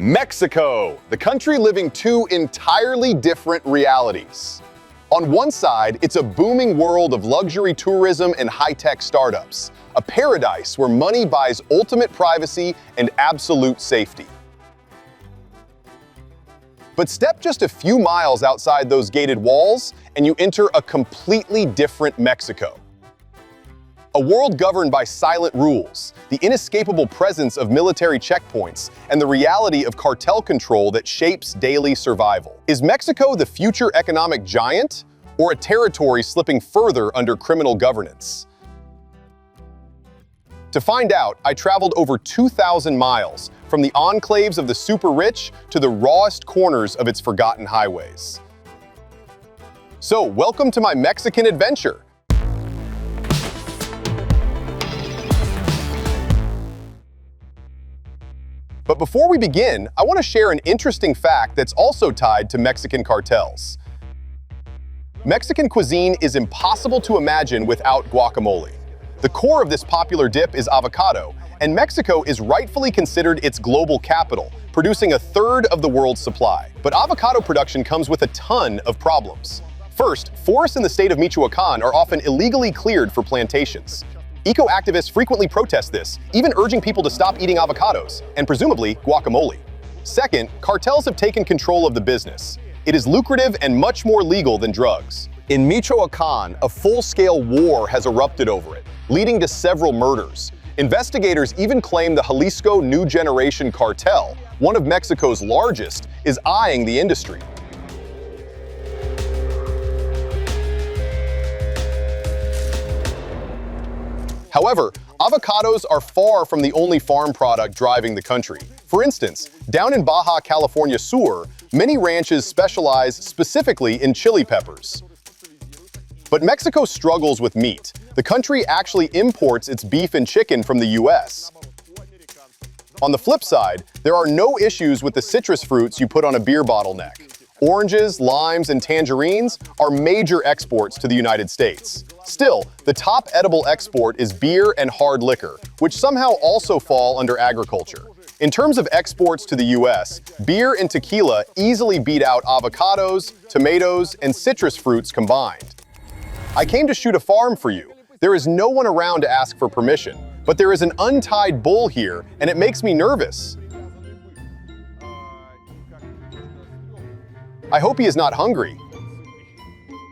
Mexico, the country living two entirely different realities. On one side, it's a booming world of luxury tourism and high-tech startups, a paradise where money buys ultimate privacy and absolute safety. But step just a few miles outside those gated walls, and you enter a completely different Mexico. A world governed by silent rules, the inescapable presence of military checkpoints, and the reality of cartel control that shapes daily survival. Is Mexico the future economic giant, or a territory slipping further under criminal governance? To find out, I traveled over 2,000 miles, from the enclaves of the super rich to the rawest corners of its forgotten highways. So, welcome to my Mexican adventure. But before we begin, I want to share an interesting fact that's also tied to Mexican cartels. Mexican cuisine is impossible to imagine without guacamole. The core of this popular dip is avocado, and Mexico is rightfully considered its global capital, producing a third of the world's supply. But avocado production comes with a ton of problems. First, forests in the state of Michoacán are often illegally cleared for plantations. Eco-activists frequently protest this, even urging people to stop eating avocados, and presumably guacamole. Second, cartels have taken control of the business. It is lucrative and much more legal than drugs. In Michoacán, a full-scale war has erupted over it, leading to several murders. Investigators even claim the Jalisco New Generation cartel, one of Mexico's largest, is eyeing the industry. However, avocados are far from the only farm product driving the country. For instance, down in Baja California Sur, many ranches specialize specifically in chili peppers. But Mexico struggles with meat. The country actually imports its beef and chicken from the US. On the flip side, there are no issues with the citrus fruits you put on a beer bottleneck. Oranges, limes, and tangerines are major exports to the United States. Still, the top edible export is beer and hard liquor, which somehow also fall under agriculture. In terms of exports to the US, beer and tequila easily beat out avocados, tomatoes, and citrus fruits combined. I came to shoot a farm for you. There is no one around to ask for permission, but there is an untied bull here, and it makes me nervous. I hope he is not hungry.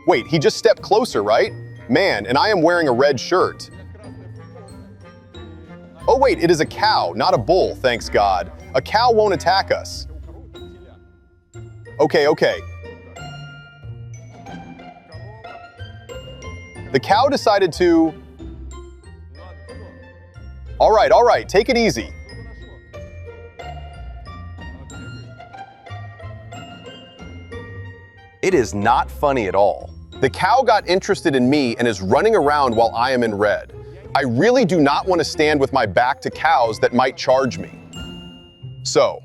Wait, he just stepped closer, right? Man, and I am wearing a red shirt. Oh wait, it is a cow, not a bull, thanks God. A cow won't attack us. Okay. The cow decided to... All right, take it easy. It is not funny at all. The cow got interested in me and is running around while I am in red. I really do not want to stand with my back to cows that might charge me. So,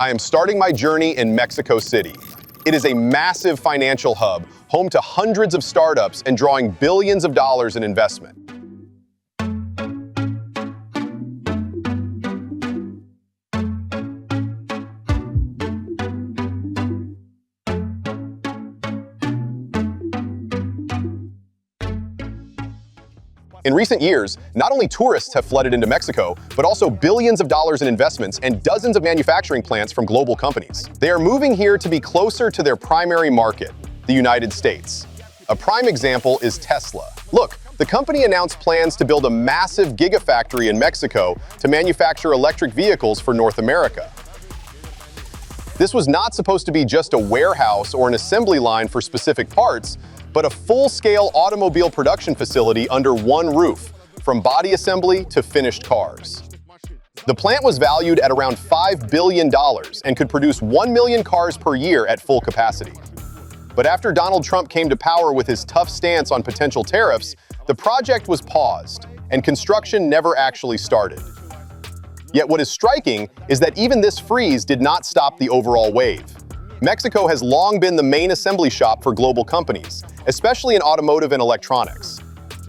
I am starting my journey in Mexico City. It is a massive financial hub, home to hundreds of startups and drawing billions of dollars in investment. In recent years, not only tourists have flooded into Mexico, but also billions of dollars in investments and dozens of manufacturing plants from global companies. They are moving here to be closer to their primary market, the United States. A prime example is Tesla. Look, the company announced plans to build a massive gigafactory in Mexico to manufacture electric vehicles for North America. This was not supposed to be just a warehouse or an assembly line for specific parts, but a full-scale automobile production facility under one roof, from body assembly to finished cars. The plant was valued at around $5 billion and could produce 1 million cars per year at full capacity. But after Donald Trump came to power with his tough stance on potential tariffs, the project was paused, and construction never actually started. Yet what is striking is that even this freeze did not stop the overall wave. Mexico has long been the main assembly shop for global companies, especially in automotive and electronics.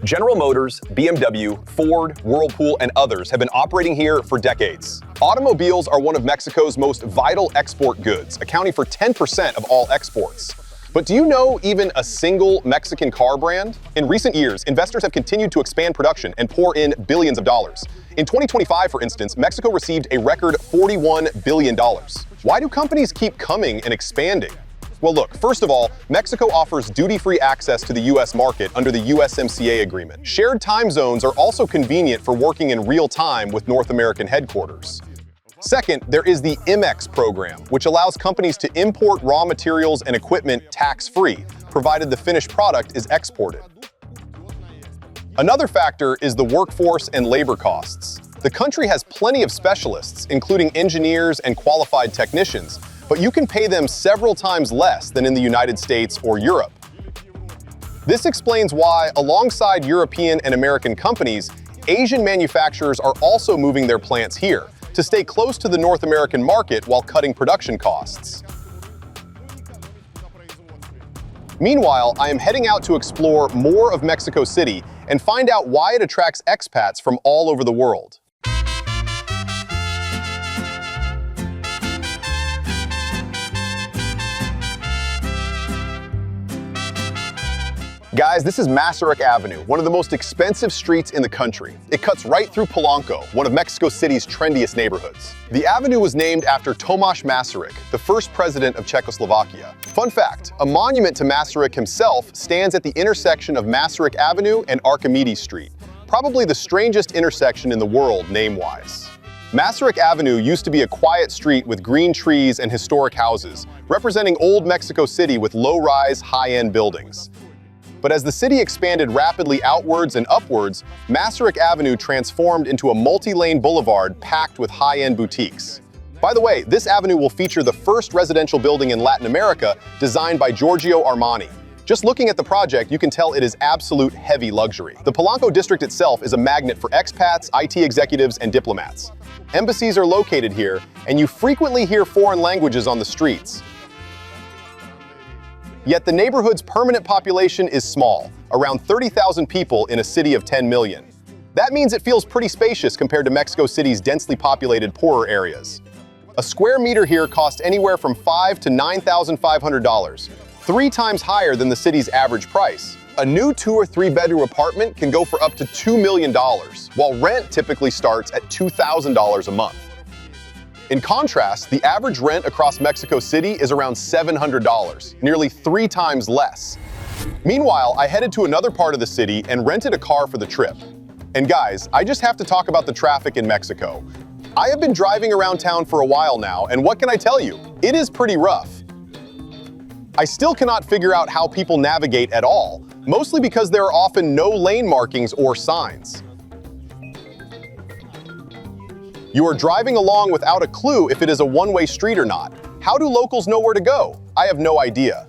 General Motors, BMW, Ford, Whirlpool, and others have been operating here for decades. Automobiles are one of Mexico's most vital export goods, accounting for 10% of all exports. But do you know even a single Mexican car brand? In recent years, investors have continued to expand production and pour in billions of dollars. In 2025, for instance, Mexico received a record $41 billion. Why do companies keep coming and expanding? Well, look, first of all, Mexico offers duty-free access to the U.S. market under the USMCA agreement. Shared time zones are also convenient for working in real time with North American headquarters. Second, there is the IMEX program, which allows companies to import raw materials and equipment tax-free, provided the finished product is exported. Another factor is the workforce and labor costs. The country has plenty of specialists, including engineers and qualified technicians, but you can pay them several times less than in the United States or Europe. This explains why, alongside European and American companies, Asian manufacturers are also moving their plants here to stay close to the North American market while cutting production costs. Meanwhile, I am heading out to explore more of Mexico City and find out why it attracts expats from all over the world. Guys, this is Masaryk Avenue, one of the most expensive streets in the country. It cuts right through Polanco, one of Mexico City's trendiest neighborhoods. The avenue was named after Tomáš Masaryk, the first president of Czechoslovakia. Fun fact, a monument to Masaryk himself stands at the intersection of Masaryk Avenue and Archimedes Street, probably the strangest intersection in the world name-wise. Masaryk Avenue used to be a quiet street with green trees and historic houses, representing old Mexico City with low-rise, high-end buildings. But as the city expanded rapidly outwards and upwards, Masaryk Avenue transformed into a multi-lane boulevard packed with high-end boutiques. By the way, this avenue will feature the first residential building in Latin America designed by Giorgio Armani. Just looking at the project, you can tell it is absolute heavy luxury. The Polanco district itself is a magnet for expats, IT executives, and diplomats. Embassies are located here, and you frequently hear foreign languages on the streets. Yet the neighborhood's permanent population is small, around 30,000 people in a city of 10 million. That means it feels pretty spacious compared to Mexico City's densely populated poorer areas. A square meter here costs anywhere from $5,000 to $9,500, 3 times higher than the city's average price. A new 2 or 3 bedroom apartment can go for up to $2 million, while rent typically starts at $2,000 a month. In contrast, the average rent across Mexico City is around $700, nearly 3 times less. Meanwhile, I headed to another part of the city and rented a car for the trip. And guys, I just have to talk about the traffic in Mexico. I have been driving around town for a while now, and what can I tell you? It is pretty rough. I still cannot figure out how people navigate at all, mostly because there are often no lane markings or signs. You are driving along without a clue if it is a one-way street or not. How do locals know where to go? I have no idea.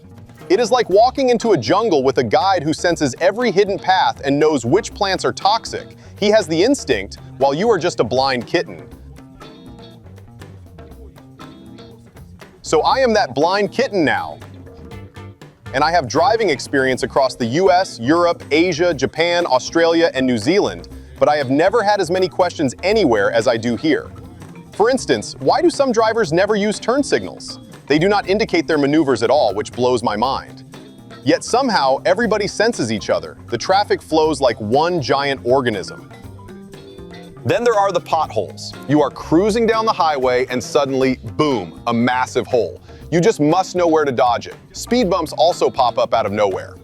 It is like walking into a jungle with a guide who senses every hidden path and knows which plants are toxic. He has the instinct, while you are just a blind kitten. So I am that blind kitten now. And I have driving experience across the US, Europe, Asia, Japan, Australia, and New Zealand, but I have never had as many questions anywhere as I do here. For instance, why do some drivers never use turn signals? They do not indicate their maneuvers at all, which blows my mind. Yet somehow, everybody senses each other. The traffic flows like one giant organism. Then there are the potholes. You are cruising down the highway and suddenly, boom, a massive hole. You just must know where to dodge it. Speed bumps also pop up out of nowhere.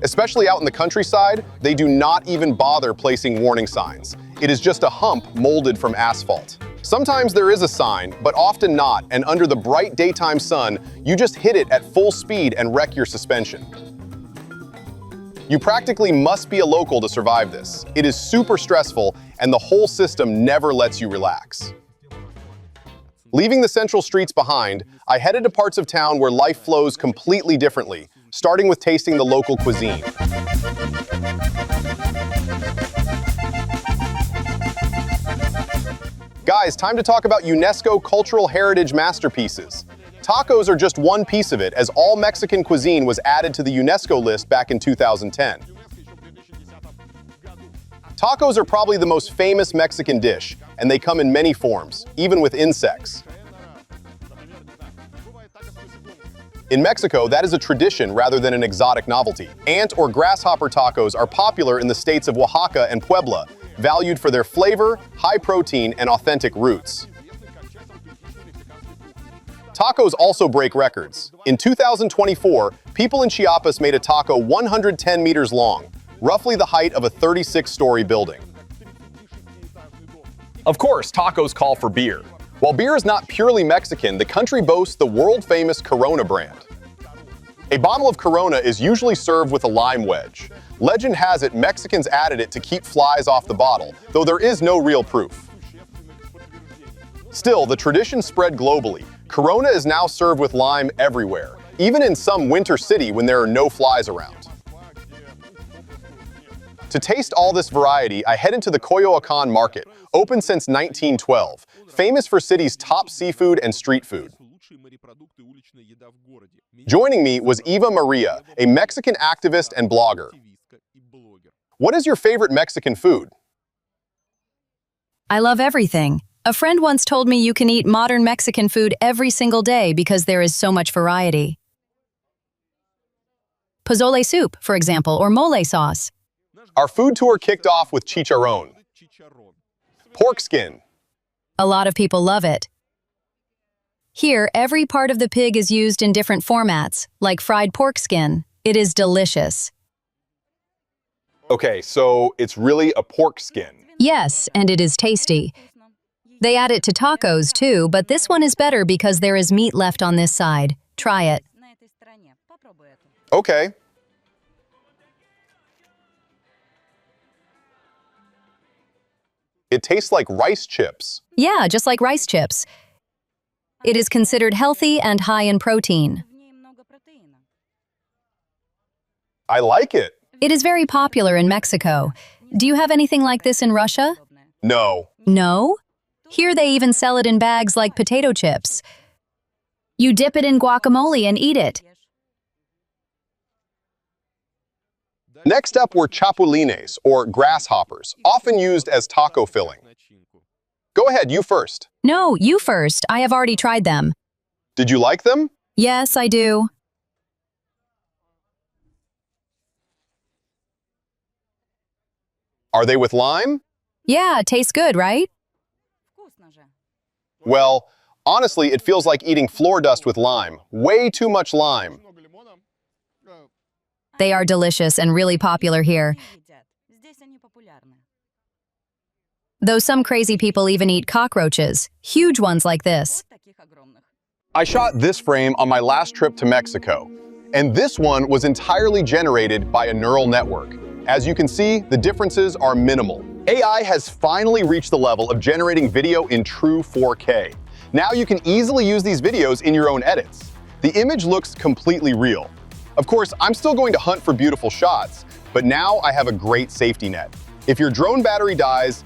Especially out in the countryside, they do not even bother placing warning signs. It is just a hump molded from asphalt. Sometimes there is a sign, but often not, and under the bright daytime sun, you just hit it at full speed and wreck your suspension. You practically must be a local to survive this. It is super stressful, and the whole system never lets you relax. Leaving the central streets behind, I headed to parts of town where life flows completely differently, starting with tasting the local cuisine. Guys, time to talk about UNESCO cultural heritage masterpieces. Tacos are just one piece of it, as all Mexican cuisine was added to the UNESCO list back in 2010. Tacos are probably the most famous Mexican dish, and they come in many forms, even with insects. In Mexico, that is a tradition rather than an exotic novelty. Ant or grasshopper tacos are popular in the states of Oaxaca and Puebla, valued for their flavor, high protein, and authentic roots. Tacos also break records. In 2024, people in Chiapas made a taco 110 meters long, roughly the height of a 36-story building. Of course, tacos call for beer. While beer is not purely Mexican, the country boasts the world-famous Corona brand. A bottle of Corona is usually served with a lime wedge. Legend has it Mexicans added it to keep flies off the bottle, though there is no real proof. Still, the tradition spread globally. Corona is now served with lime everywhere, even in some winter city when there are no flies around. To taste all this variety, I headed to the Coyoacán market, open since 1912, famous for city's top seafood and street food. Joining me was Eva Maria, a Mexican activist and blogger. What is your favorite Mexican food? I love everything. A friend once told me you can eat modern Mexican food every single day because there is so much variety. Pozole soup, for example, or mole sauce. Our food tour kicked off with chicharrón, pork skin. A lot of people love it. Here, every part of the pig is used in different formats, like fried pork skin. It is delicious. Okay, so it's really a pork skin. Yes, and it is tasty. They add it to tacos too, but this one is better because there is meat left on this side. Try it. Okay. It tastes like rice chips. Yeah, just like rice chips. It is considered healthy and high in protein. I like it. It is very popular in Mexico. Do you have anything like this in Russia? No. No? Here they even sell it in bags like potato chips. You dip it in guacamole and eat it. Next up were chapulines, or grasshoppers, often used as taco filling. Go ahead, you first. No, you first. I have already tried them. Did you like them? Yes, I do. Are they with lime? Yeah, it tastes good, right? Well, honestly, it feels like eating floor dust with lime. Way too much lime. They are delicious and really popular here. Though some crazy people even eat cockroaches, huge ones like this. I shot this frame on my last trip to Mexico, and this one was entirely generated by a neural network. As you can see, the differences are minimal. AI has finally reached the level of generating video in true 4K. Now you can easily use these videos in your own edits. The image looks completely real. Of course, I'm still going to hunt for beautiful shots, but now I have a great safety net. If your drone battery dies,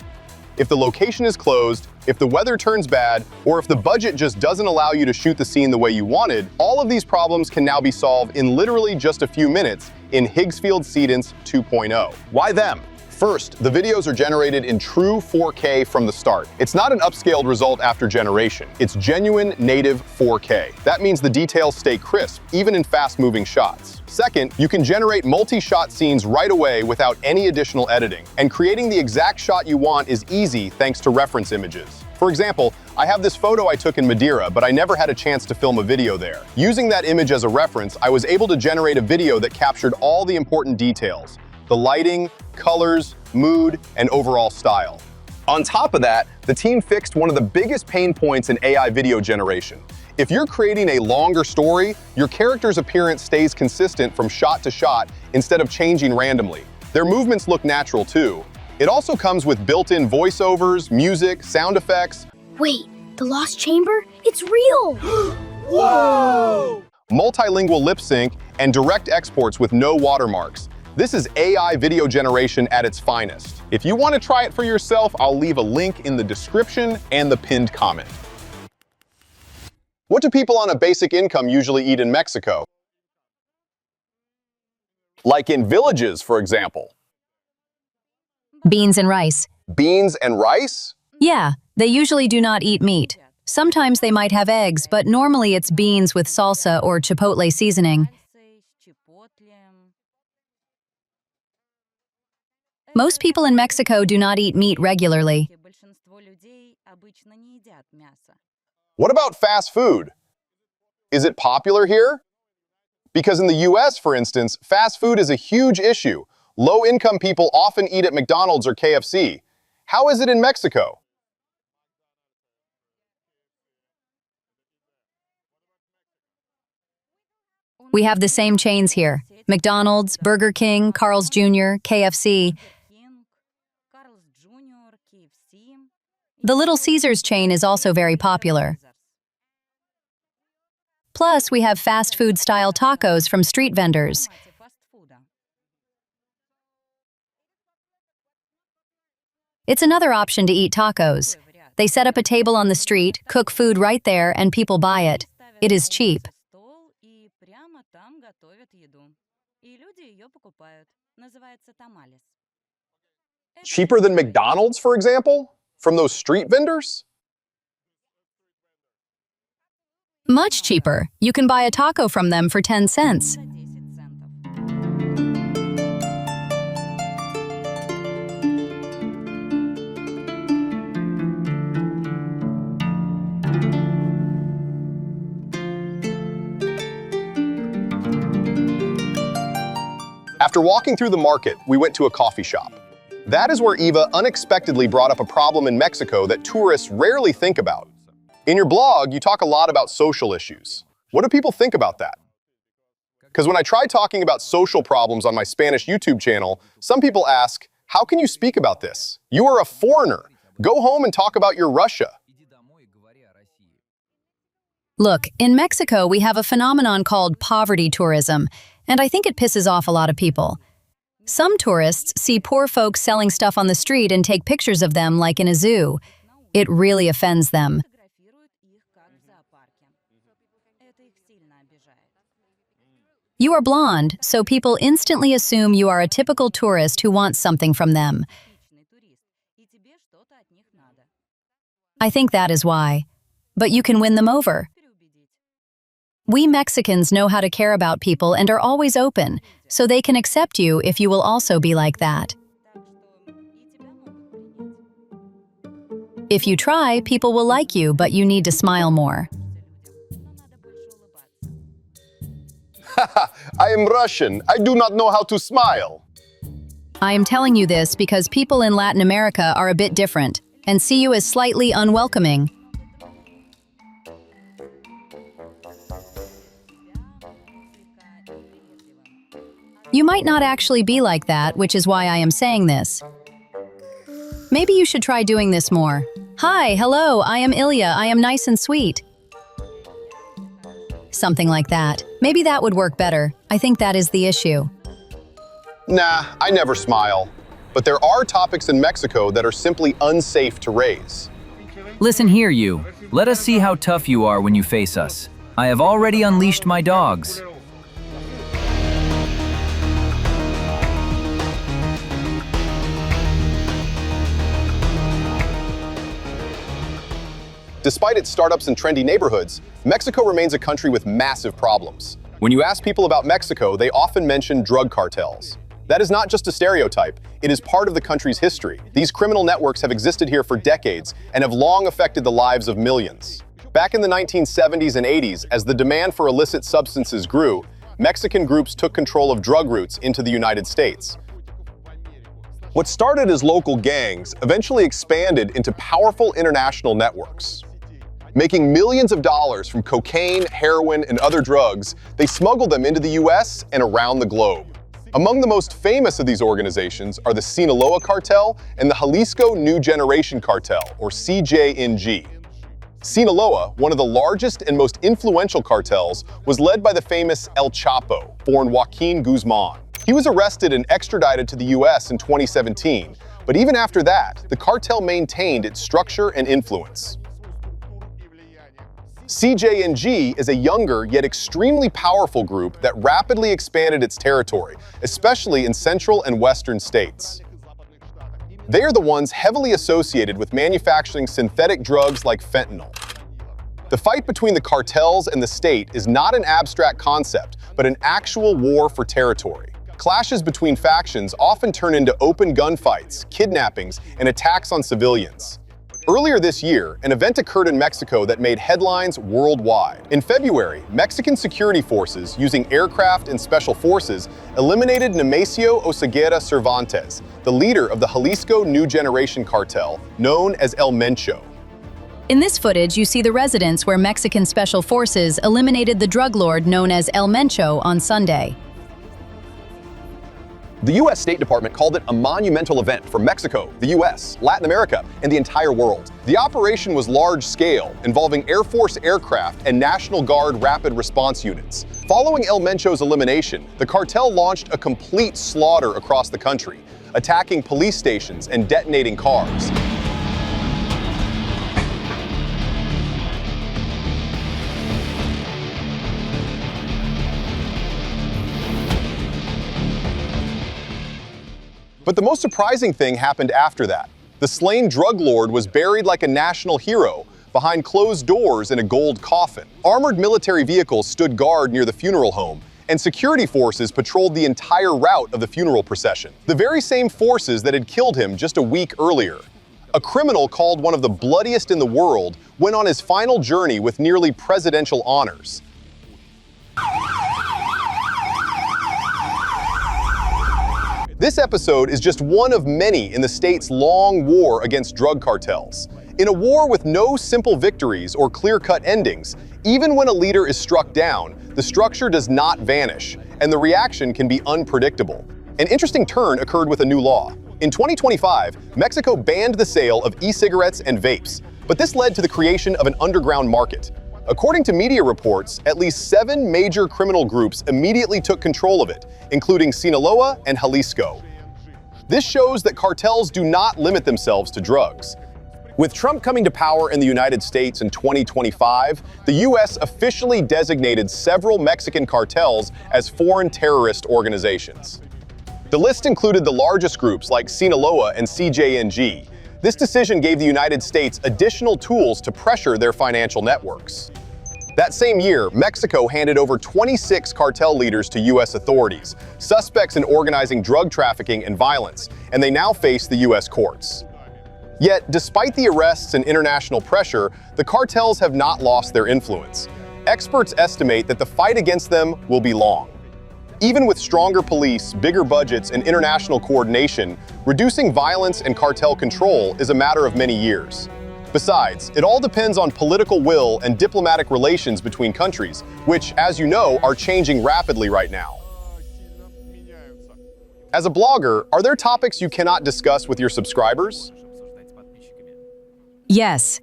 if the location is closed, if the weather turns bad, or if the budget just doesn't allow you to shoot the scene the way you wanted, all of these problems can now be solved in literally just a few minutes in Higgsfield Seedance 2.0. Why them? First, the videos are generated in true 4K from the start. It's not an upscaled result after generation. It's genuine native 4K. That means the details stay crisp, even in fast-moving shots. Second, you can generate multi-shot scenes right away without any additional editing. And creating the exact shot you want is easy thanks to reference images. For example, I have this photo I took in Madeira, but I never had a chance to film a video there. Using that image as a reference, I was able to generate a video that captured all the important details: the lighting, colors, mood, and overall style. On top of that, the team fixed one of the biggest pain points in AI video generation. If you're creating a longer story, your character's appearance stays consistent from shot to shot instead of changing randomly. Their movements look natural too. It also comes with built-in voiceovers, music, sound effects. Wait, the lost chamber? It's real! Whoa! Multilingual lip sync and direct exports with no watermarks. This is AI video generation at its finest. If you want to try it for yourself, I'll leave a link in the description and the pinned comment. What do people on a basic income usually eat in Mexico? Like in villages, for example. Beans and rice. Beans and rice? Yeah, they usually do not eat meat. Sometimes they might have eggs, but normally it's beans with salsa or chipotle seasoning. Most people in Mexico do not eat meat regularly. What about fast food? Is it popular here? Because in the US, for instance, fast food is a huge issue. Low-income people often eat at McDonald's or KFC. How is it in Mexico? We have the same chains here: McDonald's, Burger King, Carl's Jr., KFC. The Little Caesars chain is also very popular. Plus, we have fast food-style tacos from street vendors. It's another option to eat tacos. They set up a table on the street, cook food right there, and people buy it. It is cheap. Cheaper than McDonald's, for example? From those street vendors? Much cheaper. You can buy a taco from them for 10 cents. After walking through the market, we went to a coffee shop. That is where Eva unexpectedly brought up a problem in Mexico that tourists rarely think about. In your blog, you talk a lot about social issues. What do people think about that? Because when I try talking about social problems on my Spanish YouTube channel, some people ask, how can you speak about this? You are a foreigner. Go home and talk about your Russia. Look, in Mexico, we have a phenomenon called poverty tourism, and I think it pisses off a lot of people. Some tourists see poor folks selling stuff on the street and take pictures of them like in a zoo. It really offends them. You are blonde, so people instantly assume you are a typical tourist who wants something from them. I think that is why. But you can win them over. We Mexicans know how to care about people and are always open, so they can accept you if you will also be like that. If you try, people will like you, but you need to smile more. I am Russian. I do not know how to smile. I am telling you this because people in Latin America are a bit different and see you as slightly unwelcoming. You might not actually be like that, which is why I am saying this. Maybe you should try doing this more. Hi, hello, I am Ilya, I am nice and sweet. Something like that. Maybe that would work better. I think that is the issue. Nah, I never smile. But there are topics in Mexico that are simply unsafe to raise. Listen here, you. Let us see how tough you are when you face us. I have already unleashed my dogs. Despite its startups and trendy neighborhoods, Mexico remains a country with massive problems. When you ask people about Mexico, they often mention drug cartels. That is not just a stereotype, it is part of the country's history. These criminal networks have existed here for decades and have long affected the lives of millions. Back in the 1970s and 80s, as the demand for illicit substances grew, Mexican groups took control of drug routes into the United States. What started as local gangs eventually expanded into powerful international networks. Making millions of dollars from cocaine, heroin, and other drugs, they smuggled them into the US and around the globe. Among the most famous of these organizations are the Sinaloa cartel and the Jalisco New Generation cartel, or CJNG. Sinaloa, one of the largest and most influential cartels, was led by the famous El Chapo, born Joaquin Guzman. He was arrested and extradited to the US in 2017, but even after that, the cartel maintained its structure and influence. CJNG is a younger yet extremely powerful group that rapidly expanded its territory, especially in central and western states. They are the ones heavily associated with manufacturing synthetic drugs like fentanyl. The fight between the cartels and the state is not an abstract concept, but an actual war for territory. Clashes between factions often turn into open gunfights, kidnappings, and attacks on civilians. Earlier this year, an event occurred in Mexico that made headlines worldwide. In February, Mexican security forces, using aircraft and special forces, eliminated Nemesio Oseguera Cervantes, the leader of the Jalisco New Generation cartel, known as El Mencho. In this footage, you see the residence where Mexican special forces eliminated the drug lord known as El Mencho on Sunday. The U.S. State Department called it a monumental event for Mexico, the U.S., Latin America, and the entire world. The operation was large-scale, involving Air Force aircraft and National Guard rapid response units. Following El Mencho's elimination, the cartel launched a complete slaughter across the country, attacking police stations and detonating cars. But the most surprising thing happened after that. The slain drug lord was buried like a national hero, behind closed doors in a gold coffin. Armored military vehicles stood guard near the funeral home, and security forces patrolled the entire route of the funeral procession. The very same forces that had killed him just a week earlier. A criminal called one of the bloodiest in the world went on his final journey with nearly presidential honors. This episode is just one of many in the state's long war against drug cartels. In a war with no simple victories or clear-cut endings, even when a leader is struck down, the structure does not vanish, and the reaction can be unpredictable. An interesting turn occurred with a new law. In 2025, Mexico banned the sale of e-cigarettes and vapes, but this led to the creation of an underground market. According to media reports, at least 7 major criminal groups immediately took control of it, including Sinaloa and Jalisco. This shows that cartels do not limit themselves to drugs. With Trump coming to power in the United States in 2025, the U.S. officially designated several Mexican cartels as foreign terrorist organizations. The list included the largest groups like Sinaloa and CJNG. This decision gave the United States additional tools to pressure their financial networks. That same year, Mexico handed over 26 cartel leaders to U.S. authorities, suspects in organizing drug trafficking and violence, and they now face the U.S. courts. Yet, despite the arrests and international pressure, the cartels have not lost their influence. Experts estimate that the fight against them will be long. Even with stronger police, bigger budgets, and international coordination, reducing violence and cartel control is a matter of many years. Besides, it all depends on political will and diplomatic relations between countries, which, as you know, are changing rapidly right now. As a blogger, are there topics you cannot discuss with your subscribers? Yes.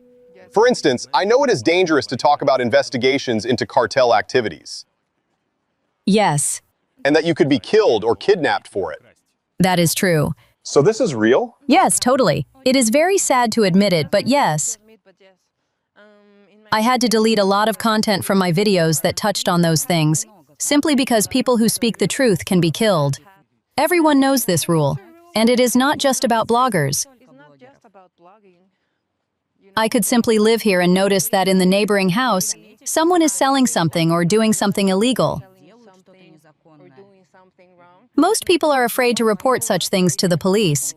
For instance, I know it is dangerous to talk about investigations into cartel activities. Yes. And that you could be killed or kidnapped for it. That is true. So this is real? Yes, totally. It is very sad to admit it, but yes. I had to delete a lot of content from my videos that touched on those things, simply because people who speak the truth can be killed. Everyone knows this rule, and it is not just about bloggers. I could simply live here and notice that in the neighboring house, someone is selling something or doing something illegal. Most people are afraid to report such things to the police.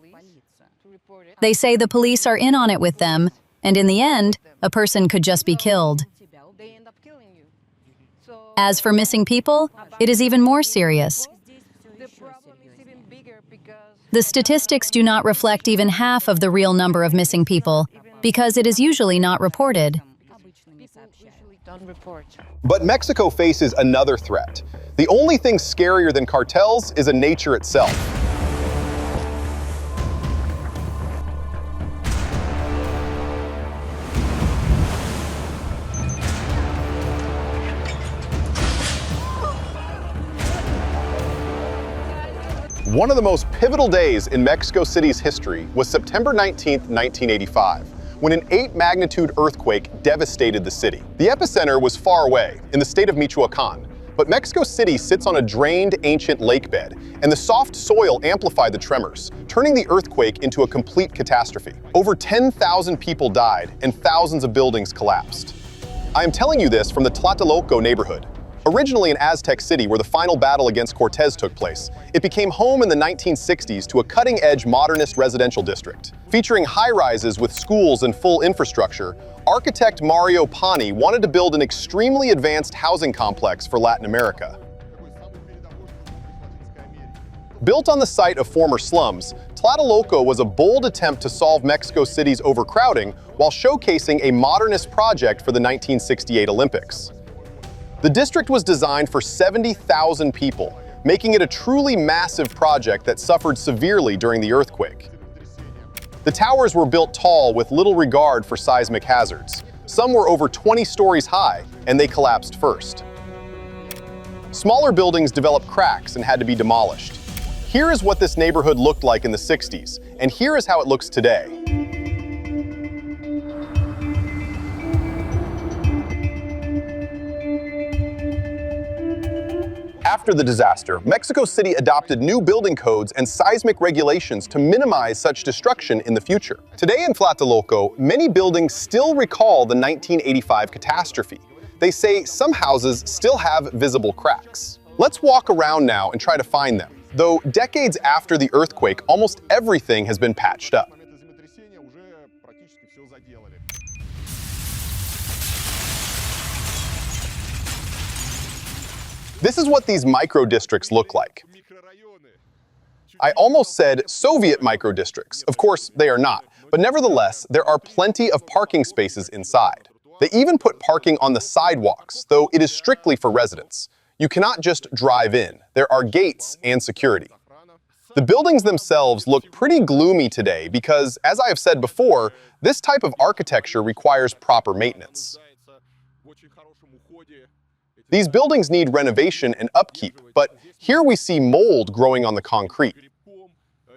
They say the police are in on it with them, and in the end, a person could just be killed. As for missing people, it is even more serious. The statistics do not reflect even half of the real number of missing people, because it is usually not reported. But Mexico faces another threat. The only thing scarier than cartels is nature itself. One of the most pivotal days in Mexico City's history was September 19, 1985, when an 8-magnitude earthquake devastated the city. The epicenter was far away, in the state of Michoacán, but Mexico City sits on a drained ancient lake bed, and the soft soil amplified the tremors, turning the earthquake into a complete catastrophe. Over 10,000 people died, and thousands of buildings collapsed. I am telling you this from the Tlatelolco neighborhood. Originally an Aztec city where the final battle against Cortez took place, it became home in the 1960s to a cutting-edge modernist residential district. Featuring high-rises with schools and full infrastructure, architect Mario Pani wanted to build an extremely advanced housing complex for Latin America. Built on the site of former slums, Tlatelolco was a bold attempt to solve Mexico City's overcrowding while showcasing a modernist project for the 1968 Olympics. The district was designed for 70,000 people, making it a truly massive project that suffered severely during the earthquake. The towers were built tall with little regard for seismic hazards. Some were over 20 stories high, and they collapsed first. Smaller buildings developed cracks and had to be demolished. Here is what this neighborhood looked like in the 60s, and here is how it looks today. After the disaster, Mexico City adopted new building codes and seismic regulations to minimize such destruction in the future. Today in Tlatelolco, many buildings still recall the 1985 catastrophe. They say some houses still have visible cracks. Let's walk around now and try to find them. Though decades after the earthquake, almost everything has been patched up. This is what these micro-districts look like. I almost said Soviet micro-districts. Of course, they are not. But nevertheless, there are plenty of parking spaces inside. They even put parking on the sidewalks, though it is strictly for residents. You cannot just drive in. There are gates and security. The buildings themselves look pretty gloomy today because, as I have said before, this type of architecture requires proper maintenance. These buildings need renovation and upkeep, but here we see mold growing on the concrete.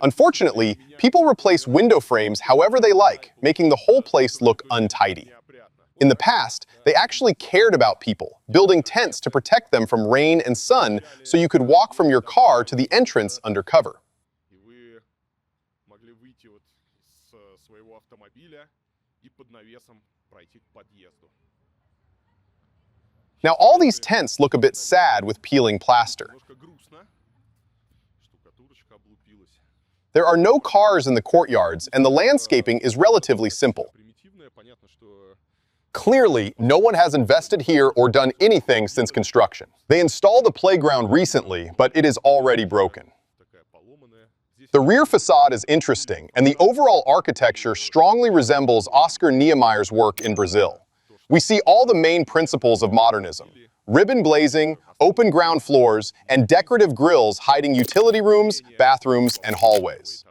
Unfortunately, people replace window frames however they like, making the whole place look untidy. In the past, they actually cared about people, building tents to protect them from rain and sun so you could walk from your car to the entrance under cover. Now all these tents look a bit sad with peeling plaster. There are no cars in the courtyards, and the landscaping is relatively simple. Clearly, no one has invested here or done anything since construction. They installed a playground recently, but it is already broken. The rear facade is interesting, and the overall architecture strongly resembles Oscar Niemeyer's work in Brazil. We see all the main principles of modernism: ribbon blazing, open ground floors, and decorative grills hiding utility rooms, bathrooms, and hallways.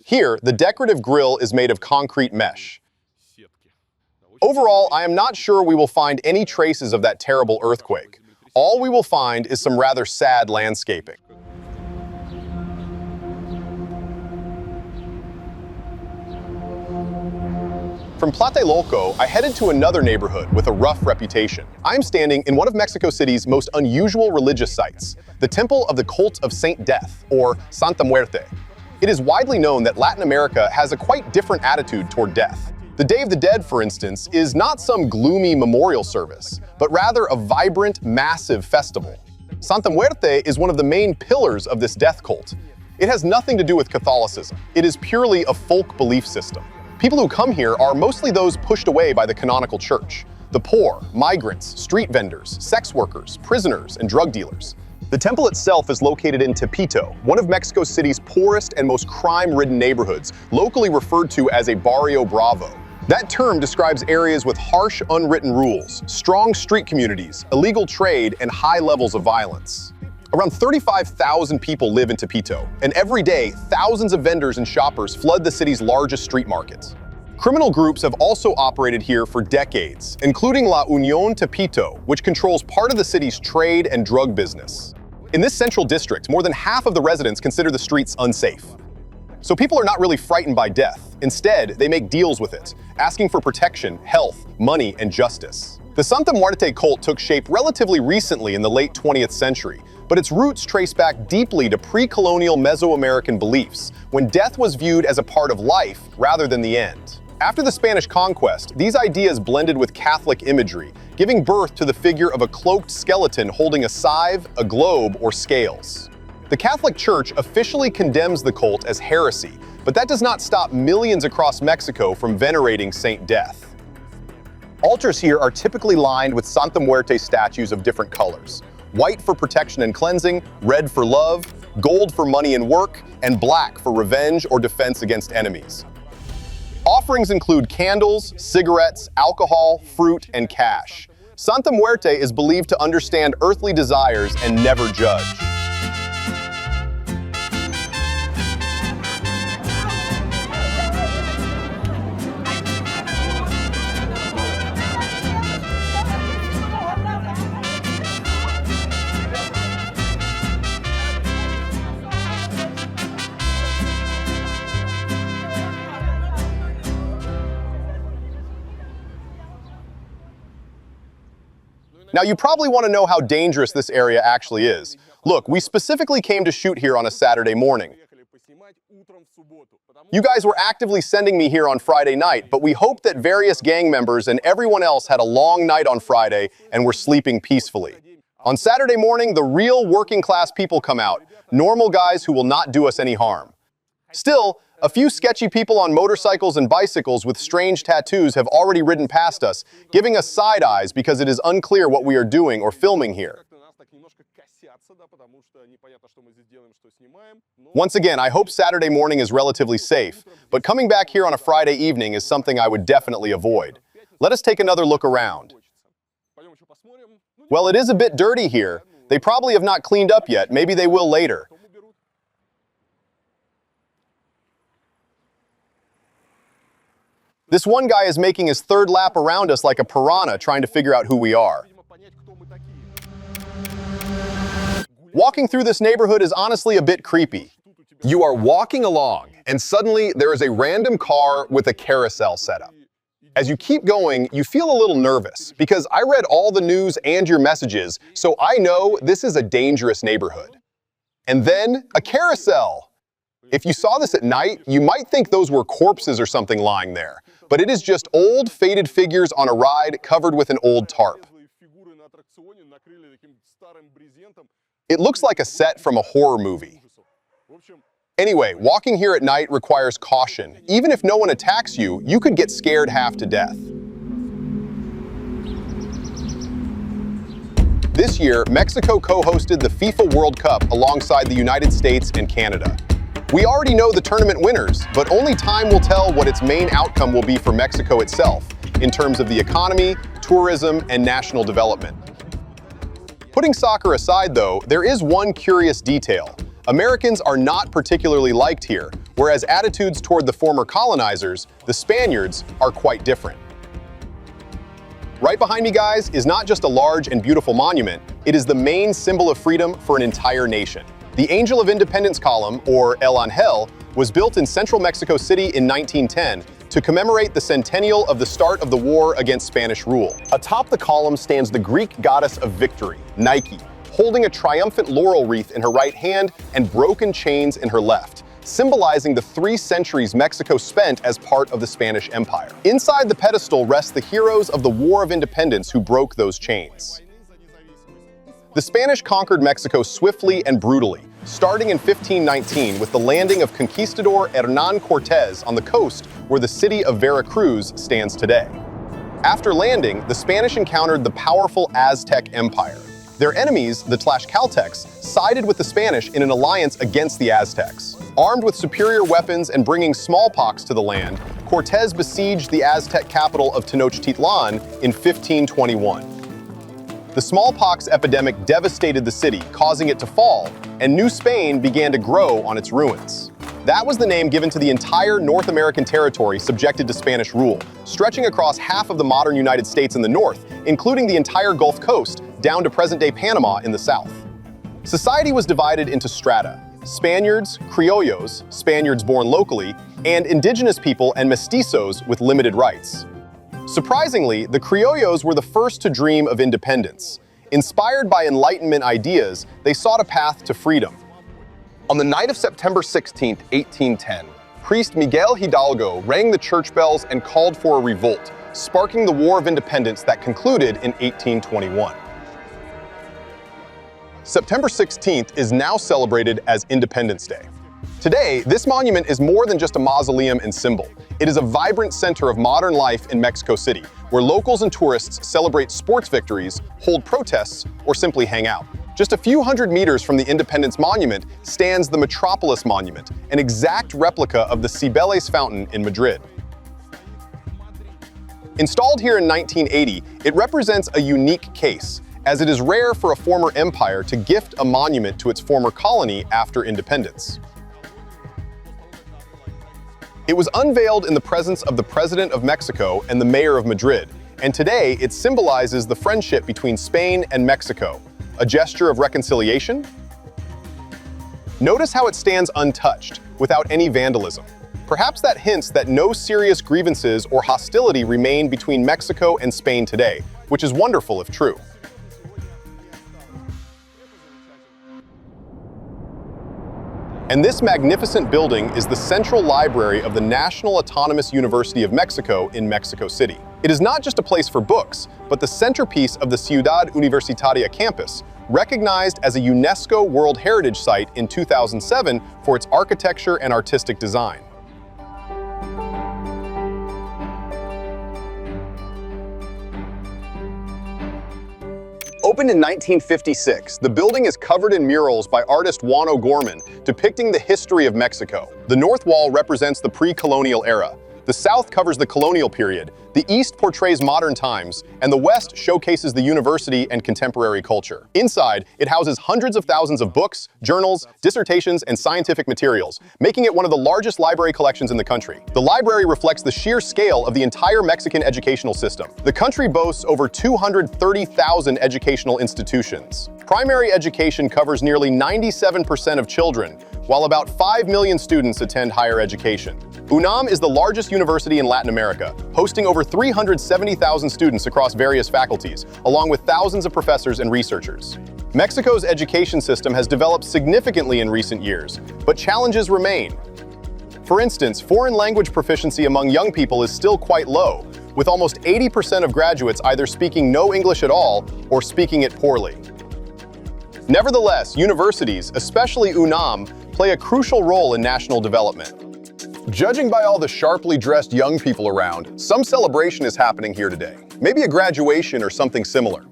Here, the decorative grill is made of concrete mesh. Overall, I am not sure we will find any traces of that terrible earthquake. All we will find is some rather sad landscaping. From Tlatelolco, I headed to another neighborhood with a rough reputation. I'm standing in one of Mexico City's most unusual religious sites, the Temple of the Cult of Saint Death, or Santa Muerte. It is widely known that Latin America has a quite different attitude toward death. The Day of the Dead, for instance, is not some gloomy memorial service, but rather a vibrant, massive festival. Santa Muerte is one of the main pillars of this death cult. It has nothing to do with Catholicism. It is purely a folk belief system. People who come here are mostly those pushed away by the canonical church: the poor, migrants, street vendors, sex workers, prisoners, and drug dealers. The temple itself is located in Tepito, one of Mexico City's poorest and most crime-ridden neighborhoods, locally referred to as a Barrio Bravo. That term describes areas with harsh, unwritten rules, strong street communities, illegal trade, and high levels of violence. Around 35,000 people live in Tepito, and every day, thousands of vendors and shoppers flood the city's largest street markets. Criminal groups have also operated here for decades, including La Unión Tepito, which controls part of the city's trade and drug business. In this central district, more than half of the residents consider the streets unsafe. So people are not really frightened by death. Instead, they make deals with it, asking for protection, health, money, and justice. The Santa Muerte cult took shape relatively recently in the late 20th century, but its roots trace back deeply to pre-colonial Mesoamerican beliefs, when death was viewed as a part of life rather than the end. After the Spanish conquest, these ideas blended with Catholic imagery, giving birth to the figure of a cloaked skeleton holding a scythe, a globe, or scales. The Catholic Church officially condemns the cult as heresy, but that does not stop millions across Mexico from venerating Saint Death. Altars here are typically lined with Santa Muerte statues of different colors. White for protection and cleansing, red for love, gold for money and work, and black for revenge or defense against enemies. Offerings include candles, cigarettes, alcohol, fruit, and cash. Santa Muerte is believed to understand earthly desires and never judge. Now, you probably want to know how dangerous this area actually is. Look, we specifically came to shoot here on a Saturday morning. You guys were actively sending me here on Friday night, but we hope that various gang members and everyone else had a long night on Friday and were sleeping peacefully. On Saturday morning, the real working class people come out, normal guys who will not do us any harm. Still, a few sketchy people on motorcycles and bicycles with strange tattoos have already ridden past us, giving us side eyes because it is unclear what we are doing or filming here. Once again, I hope Saturday morning is relatively safe, but coming back here on a Friday evening is something I would definitely avoid. Let us take another look around. Well, it is a bit dirty here. They probably have not cleaned up yet. Maybe they will later. This one guy is making his third lap around us like a piranha, trying to figure out who we are. Walking through this neighborhood is honestly a bit creepy. You are walking along, and suddenly there is a random car with a carousel setup. As you keep going, you feel a little nervous, because I read all the news and your messages, so I know this is a dangerous neighborhood. And then, a carousel! If you saw this at night, you might think those were corpses or something lying there. But it is just old, faded figures on a ride covered with an old tarp. It looks like a set from a horror movie. Anyway, walking here at night requires caution. Even if no one attacks you, you could get scared half to death. This year, Mexico co-hosted the FIFA World Cup alongside the United States and Canada. We already know the tournament winners, but only time will tell what its main outcome will be for Mexico itself, in terms of the economy, tourism, and national development. Putting soccer aside, though, there is one curious detail. Americans are not particularly liked here, whereas attitudes toward the former colonizers, the Spaniards, are quite different. Right behind me, guys, is not just a large and beautiful monument, it is the main symbol of freedom for an entire nation. The Angel of Independence column, or El Ángel, was built in central Mexico City in 1910 to commemorate the centennial of the start of the war against Spanish rule. Atop the column stands the Greek goddess of victory, Nike, holding a triumphant laurel wreath in her right hand and broken chains in her left, symbolizing the 3 centuries Mexico spent as part of the Spanish Empire. Inside the pedestal rest the heroes of the War of Independence who broke those chains. The Spanish conquered Mexico swiftly and brutally, starting in 1519 with the landing of conquistador Hernán Cortés on the coast where the city of Veracruz stands today. After landing, the Spanish encountered the powerful Aztec Empire. Their enemies, the Tlaxcaltecs, sided with the Spanish in an alliance against the Aztecs. Armed with superior weapons and bringing smallpox to the land, Cortés besieged the Aztec capital of Tenochtitlan in 1521. The smallpox epidemic devastated the city, causing it to fall, and New Spain began to grow on its ruins. That was the name given to the entire North American territory subjected to Spanish rule, stretching across half of the modern United States in the north, including the entire Gulf Coast, down to present-day Panama in the south. Society was divided into strata: Spaniards, Criollos, Spaniards born locally, and indigenous people and mestizos with limited rights. Surprisingly, the Criollos were the first to dream of independence. Inspired by Enlightenment ideas, they sought a path to freedom. On the night of September 16, 1810, priest Miguel Hidalgo rang the church bells and called for a revolt, sparking the War of Independence that concluded in 1821. September 16th is now celebrated as Independence Day. Today, this monument is more than just a mausoleum and symbol. It is a vibrant center of modern life in Mexico City, where locals and tourists celebrate sports victories, hold protests, or simply hang out. Just a few hundred meters from the Independence Monument stands the Metropolis Monument, an exact replica of the Cibeles Fountain in Madrid. Installed here in 1980, it represents a unique case, as it is rare for a former empire to gift a monument to its former colony after independence. It was unveiled in the presence of the President of Mexico and the Mayor of Madrid, and today it symbolizes the friendship between Spain and Mexico, a gesture of reconciliation. Notice how it stands untouched, without any vandalism. Perhaps that hints that no serious grievances or hostility remain between Mexico and Spain today, which is wonderful if true. And this magnificent building is the Central Library of the National Autonomous University of Mexico in Mexico City. It is not just a place for books, but the centerpiece of the Ciudad Universitaria campus, recognized as a UNESCO World Heritage Site in 2007 for its architecture and artistic design. Opened in 1956, the building is covered in murals by artist Juan O'Gorman depicting the history of Mexico. The north wall represents the pre-colonial era. The south covers the colonial period, the east portrays modern times, and the west showcases the university and contemporary culture. Inside, it houses hundreds of thousands of books, journals, dissertations, and scientific materials, making it one of the largest library collections in the country. The library reflects the sheer scale of the entire Mexican educational system. The country boasts over 230,000 educational institutions. Primary education covers nearly 97% of children, while about 5 million students attend higher education. UNAM is the largest university in Latin America, hosting over 370,000 students across various faculties, along with thousands of professors and researchers. Mexico's education system has developed significantly in recent years, but challenges remain. For instance, foreign language proficiency among young people is still quite low, with almost 80% of graduates either speaking no English at all or speaking it poorly. Nevertheless, universities, especially UNAM, play a crucial role in national development. Judging by all the sharply dressed young people around, some celebration is happening here today. Maybe a graduation or something similar.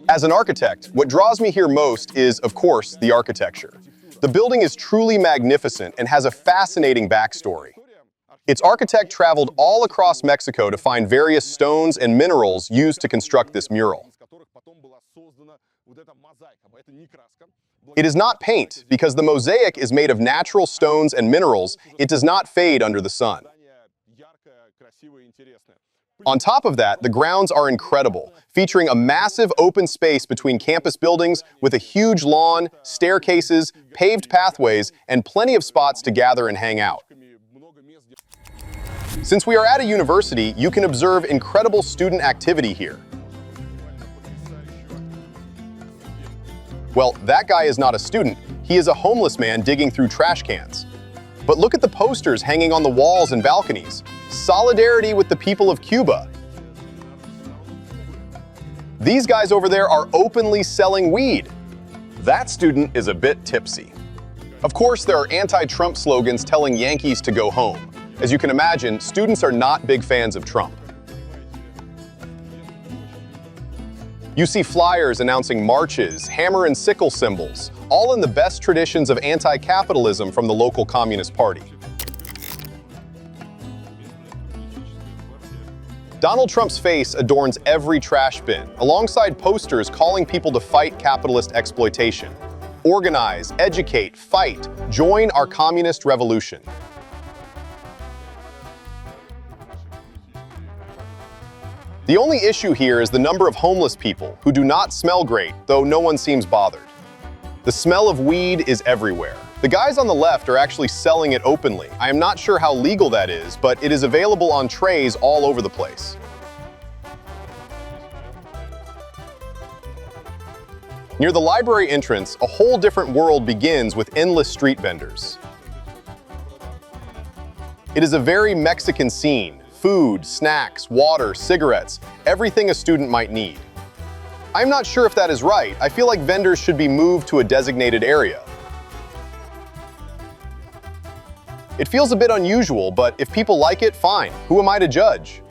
As an architect, what draws me here most is, of course, the architecture. The building is truly magnificent and has a fascinating backstory. Its architect traveled all across Mexico to find various stones and minerals used to construct this mural. It is not paint, because the mosaic is made of natural stones and minerals. It does not fade under the sun. On top of that, the grounds are incredible, featuring a massive open space between campus buildings with a huge lawn, staircases, paved pathways, and plenty of spots to gather and hang out. Since we are at a university, you can observe incredible student activity here. Well, that guy is not a student. He is a homeless man digging through trash cans. But look at the posters hanging on the walls and balconies. Solidarity with the people of Cuba. These guys over there are openly selling weed. That student is a bit tipsy. Of course, there are anti-Trump slogans telling Yankees to go home. As you can imagine, students are not big fans of Trump. You see flyers announcing marches, hammer and sickle symbols, all in the best traditions of anti-capitalism from the local Communist Party. Donald Trump's face adorns every trash bin, alongside posters calling people to fight capitalist exploitation. Organize, educate, fight, join our communist revolution. The The only issue here is the number of homeless people who do not smell great, though no one seems bothered. The smell of weed is everywhere. The guys on the left are actually selling it openly. I am not sure how legal that is, but it is available on trays all over the place. Near the library entrance, a whole different world begins with endless street vendors. It is a very Mexican scene. Food, snacks, water, cigarettes, everything a student might need. I'm not sure if that is right. I feel like vendors should be moved to a designated area. It feels a bit unusual, but if people like it, fine. Who am I to judge?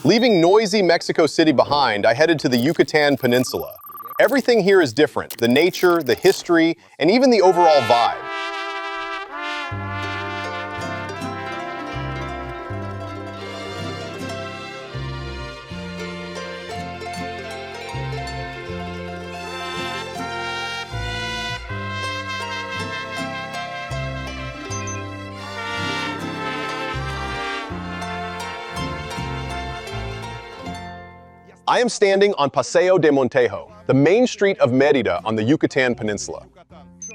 Leaving noisy Mexico City behind, I headed to the Yucatán Peninsula. Everything here is different, the nature, the history, and even the overall vibe. I am standing on Paseo de Montejo, the main street of Mérida on the Yucatán Peninsula.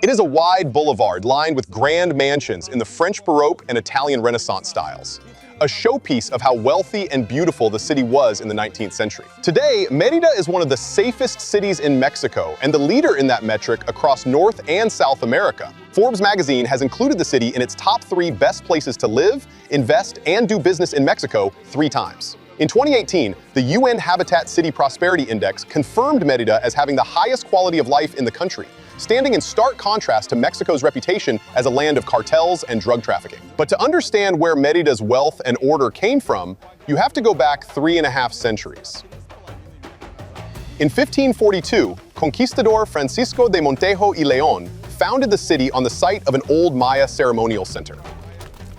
It is a wide boulevard lined with grand mansions in the French Baroque and Italian Renaissance styles, a showpiece of how wealthy and beautiful the city was in the 19th century. Today, Mérida is one of the safest cities in Mexico and the leader in that metric across North and South America. Forbes magazine has included the city in its top 3 best places to live, invest, and do business in Mexico 3 times. In 2018, the UN Habitat City Prosperity Index confirmed Mérida as having the highest quality of life in the country, standing in stark contrast to Mexico's reputation as a land of cartels and drug trafficking. But to understand where Mérida's wealth and order came from, you have to go back 3.5 centuries. In 1542, Conquistador Francisco de Montejo y León founded the city on the site of an old Maya ceremonial center.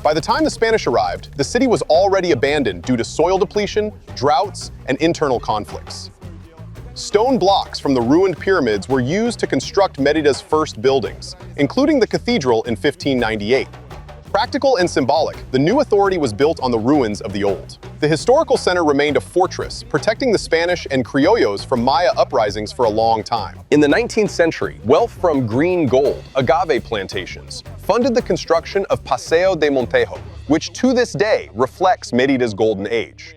By the time the Spanish arrived, the city was already abandoned due to soil depletion, droughts, and internal conflicts. Stone blocks from the ruined pyramids were used to construct Mérida's first buildings, including the cathedral in 1598. Practical and symbolic, the new authority was built on the ruins of the old. The historical center remained a fortress, protecting the Spanish and Criollos from Maya uprisings for a long time. In the 19th century, wealth from green gold, agave plantations, funded the construction of Paseo de Montejo, which to this day reflects Mérida's golden age.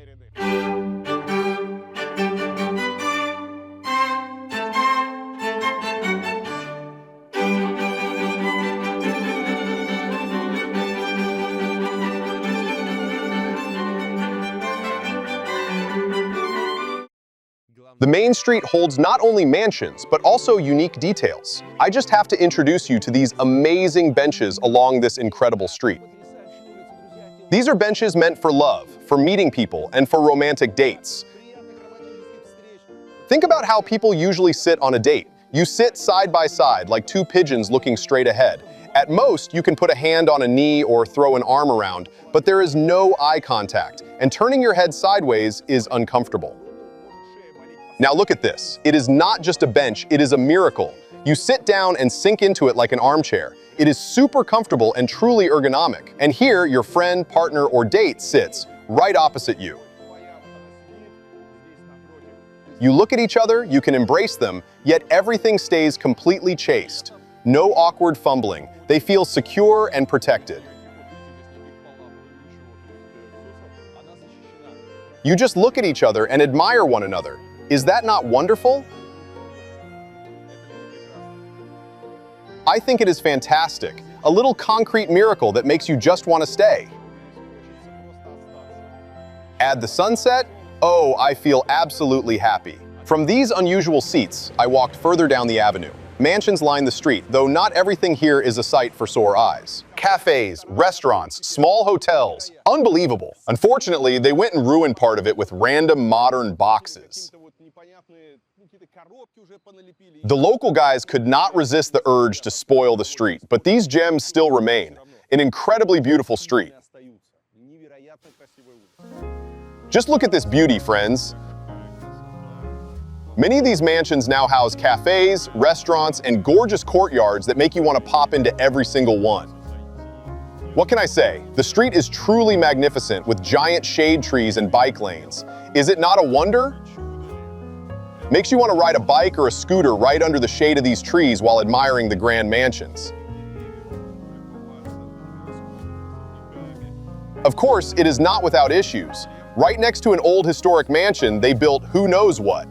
The main street holds not only mansions, but also unique details. I just have to introduce you to these amazing benches along this incredible street. These are benches meant for love, for meeting people, and for romantic dates. Think about how people usually sit on a date. You sit side by side like 2 pigeons looking straight ahead. At most, you can put a hand on a knee or throw an arm around, but there is no eye contact, and turning your head sideways is uncomfortable. Now look at this. It is not just a bench, it is a miracle. You sit down and sink into it like an armchair. It is super comfortable and truly ergonomic. And here, your friend, partner, or date sits right opposite you. You look at each other, you can embrace them, yet everything stays completely chaste. No awkward fumbling. They feel secure and protected. You just look at each other and admire one another. Is that not wonderful? I think it is fantastic. A little concrete miracle that makes you just want to stay. Add the sunset. Oh, I feel absolutely happy. From these unusual seats, I walked further down the avenue. Mansions line the street, though not everything here is a sight for sore eyes. Cafes, restaurants, small hotels. Unbelievable. Unfortunately, they went and ruined part of it with random modern boxes. The local guys could not resist the urge to spoil the street, but these gems still remain. an incredibly beautiful street. Just look at this beauty, friends. Many of these mansions now house cafes, restaurants, and gorgeous courtyards that make you want to pop into every single one. What can I say? The street is truly magnificent with giant shade trees and bike lanes. Is it not a wonder? Makes you want to ride a bike or a scooter right under the shade of these trees while admiring the grand mansions. Of course, it is not without issues. Right next to an old historic mansion, they built who knows what.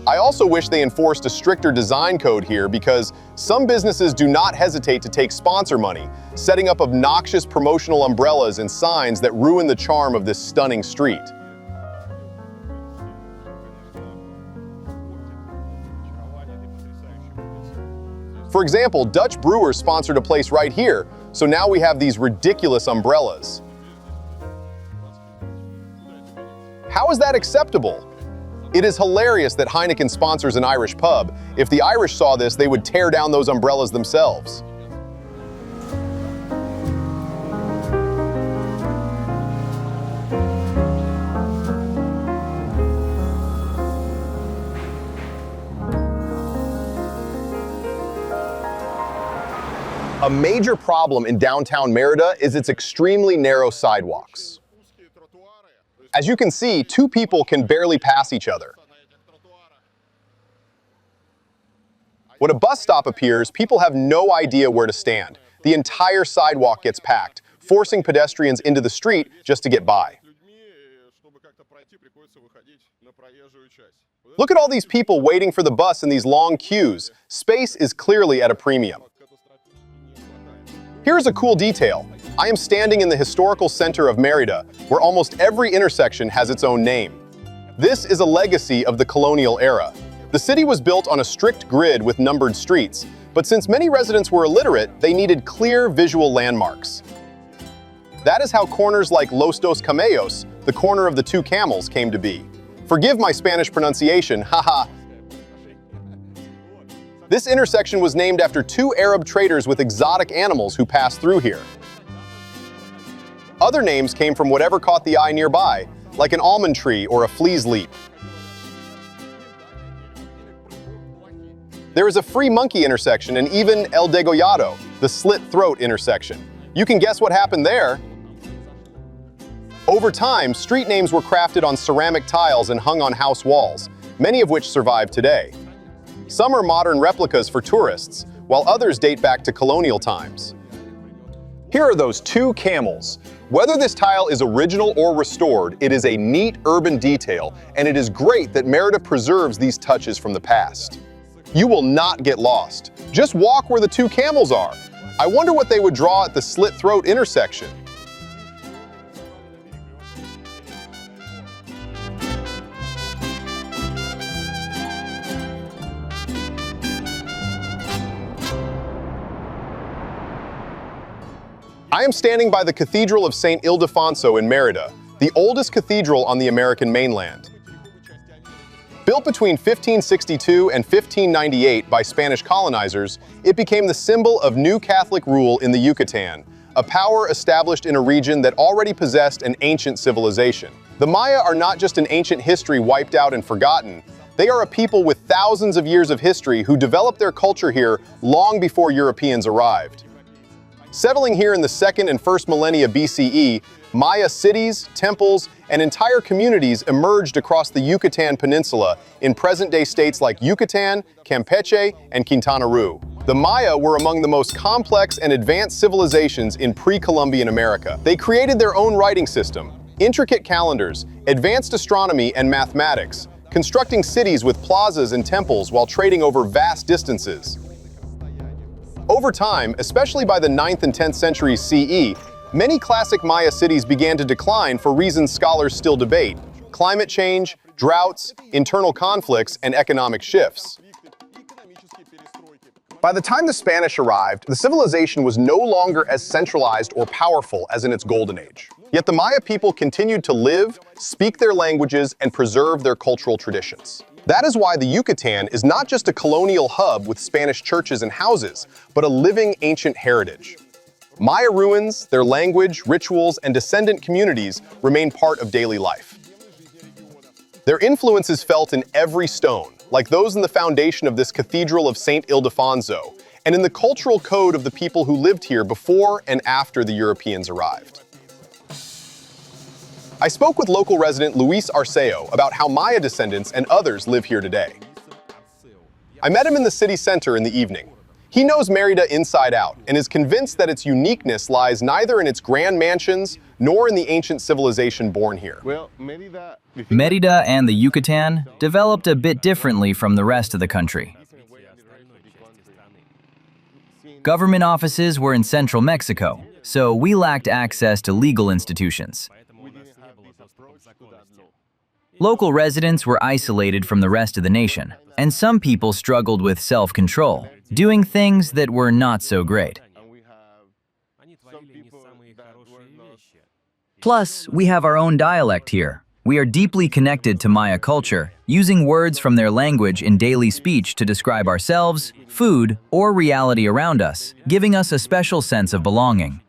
I also wish they enforced a stricter design code here because some businesses do not hesitate to take sponsor money, setting up obnoxious promotional umbrellas and signs that ruin the charm of this stunning street. For example, Dutch Brewers sponsored a place right here, so now we have these ridiculous umbrellas. How is that acceptable? It is hilarious that Heineken sponsors an Irish pub. If the Irish saw this, they would tear down those umbrellas themselves. A major problem in downtown Mérida is its extremely narrow sidewalks. As you can see, two people can barely pass each other. When a bus stop appears, people have no idea where to stand. The entire sidewalk gets packed, forcing pedestrians into the street just to get by. Look at all these people waiting for the bus in these long queues. Space is clearly at a premium. Here's a cool detail. I am standing in the historical center of Mérida, where almost every intersection has its own name. This is a legacy of the colonial era. The city was built on a strict grid with numbered streets, but since many residents were illiterate, they needed clear visual landmarks. That is how corners like Los Dos Camellos, the corner of the two camels, came to be. Forgive my Spanish pronunciation, haha. This intersection was named after two Arab traders with exotic animals who passed through here. Other names came from whatever caught the eye nearby, like an almond tree or a flea's leap. There is a free monkey intersection and even El Degollado, the slit throat intersection. You can guess what happened there. Over time, street names were crafted on ceramic tiles and hung on house walls, many of which survive today. Some are modern replicas for tourists, while others date back to colonial times. Here are those two camels. Whether this tile is original or restored, it is a neat urban detail, and it is great that Mérida preserves these touches from the past. You will not get lost. Just walk where the two camels are. I wonder what they would draw at the slit throat intersection. I am standing by the Cathedral of St. Ildefonso in Mérida, the oldest cathedral on the American mainland. Built between 1562 and 1598 by Spanish colonizers, it became the symbol of new Catholic rule in the Yucatán, a power established in a region that already possessed an ancient civilization. The Maya are not just an ancient history wiped out and forgotten. They are a people with thousands of years of history who developed their culture here long before Europeans arrived. Settling here in the 2nd and 1st millennia BCE, Maya cities, temples, and entire communities emerged across the Yucatán Peninsula in present-day states like Yucatán, Campeche, and Quintana Roo. The Maya were among the most complex and advanced civilizations in pre-Columbian America. They created their own writing system, intricate calendars, advanced astronomy and mathematics, constructing cities with plazas and temples while trading over vast distances. Over time, especially by the 9th and 10th centuries CE, many classic Maya cities began to decline for reasons scholars still debate: climate change, droughts, internal conflicts, and economic shifts. By the time the Spanish arrived, the civilization was no longer as centralized or powerful as in its golden age. Yet the Maya people continued to live, speak their languages, and preserve their cultural traditions. That is why the Yucatán is not just a colonial hub with Spanish churches and houses, but a living ancient heritage. Maya ruins, their language, rituals, and descendant communities remain part of daily life. Their influence is felt in every stone, like those in the foundation of this Cathedral of St. Ildefonso, and in the cultural code of the people who lived here before and after the Europeans arrived. I spoke with local resident Luis Arceo about how Maya descendants and others live here today. I met him in the city center in the evening. He knows Mérida inside out and is convinced that its uniqueness lies neither in its grand mansions nor in the ancient civilization born here. Mérida and the Yucatán developed a bit differently from the rest of the country. Government offices were in central Mexico, so we lacked access to legal institutions. Local residents were isolated from the rest of the nation, and some people struggled with self-control, doing things that were not so great. Plus, we have our own dialect here. We are deeply connected to Maya culture, using words from their language in daily speech to describe ourselves, food, or reality around us, giving us a special sense of belonging.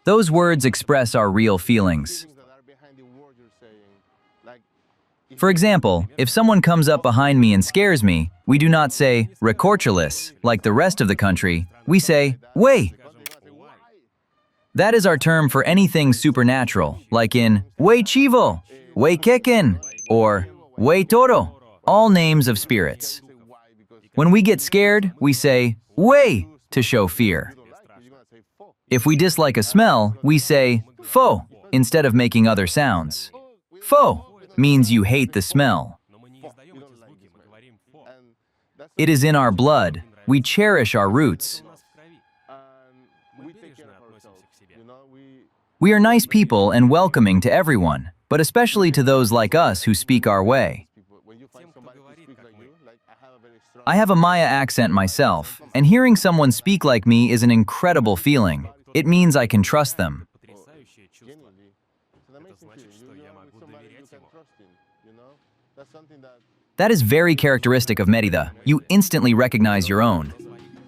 Those words express our real feelings. For example, if someone comes up behind me and scares me, we do not say recorcholis like the rest of the country, we say wey. That is our term for anything supernatural, like in wey chivo, wey kekin, or wey toro, all names of spirits. When we get scared, we say wey to show fear. If we dislike a smell, we say fo instead of making other sounds. Fo means you hate the smell. It is in our blood. We cherish our roots. We are nice people and welcoming to everyone, but especially to those like us who speak our way. I have a Maya accent myself, and hearing someone speak like me is an incredible feeling. It means I can trust them. That is very characteristic of Mérida. You instantly recognize your own.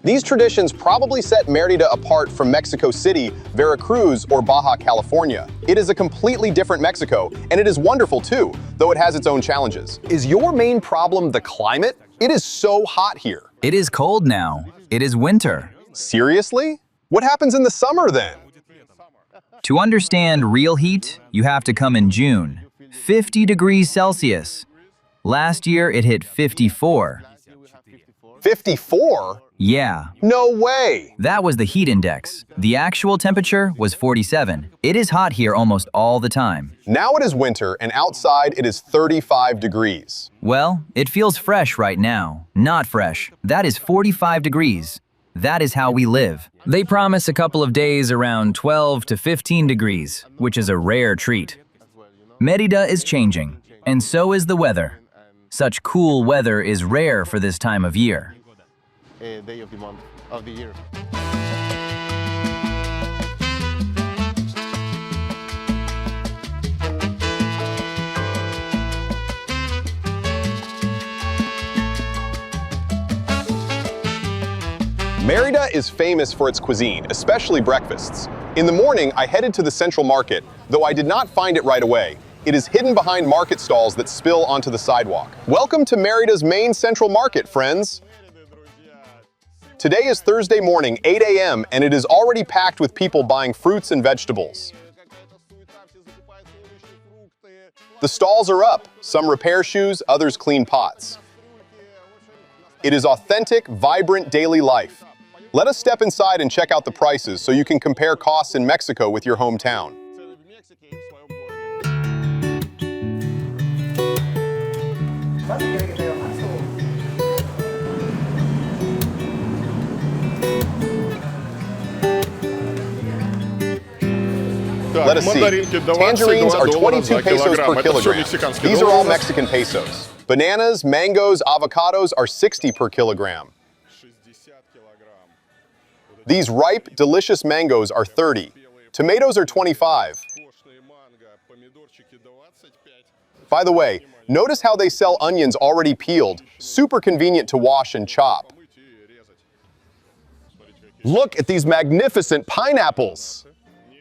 These traditions probably set Mérida apart from Mexico City, Veracruz, or Baja California. It is a completely different Mexico, and it is wonderful too, though it has its own challenges. Is your main problem the climate? It is so hot here. It is cold now. It is winter. Seriously? What happens in the summer then? To understand real heat, you have to come in June. 50 degrees Celsius. Last year, it hit 54. 54? Yeah. No way! That was the heat index. The actual temperature was 47. It is hot here almost all the time. Now it is winter, and outside it is 35 degrees. Well, it feels fresh right now. Not fresh. That is 45 degrees. That is how we live. They promise a couple of days around 12 to 15 degrees, which is a rare treat. Mérida is changing, and so is the weather. Such cool weather is rare for this time of year. Day of the month of the year. Mérida is famous for its cuisine, especially breakfasts. In the morning, I headed to the Central Market, though I did not find it right away. It is hidden behind market stalls that spill onto the sidewalk. Welcome to Mérida's main Central Market, friends. Today is Thursday morning, 8 a.m., and it is already packed with people buying fruits and vegetables. The stalls are up. Some repair shoes, others clean pots. It is authentic, vibrant daily life. Let us step inside and check out the prices so you can compare costs in Mexico with your hometown. Let us see. Tangerines are 22 pesos per kilogram. These are all Mexican pesos. Bananas, mangoes, avocados are 60 per kilogram. These ripe, delicious mangoes are 30. Tomatoes are 25. By the way, notice how they sell onions already peeled, super convenient to wash and chop. Look at these magnificent pineapples!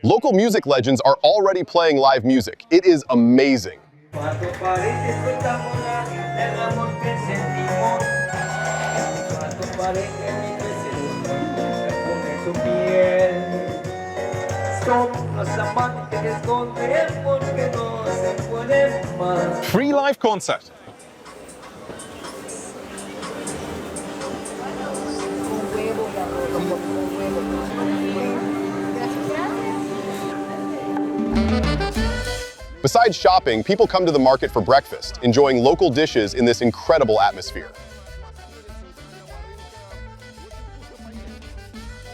Local music legends are already playing live music. It is amazing. Free live concert. Besides shopping, people come to the market for breakfast, enjoying local dishes in this incredible atmosphere.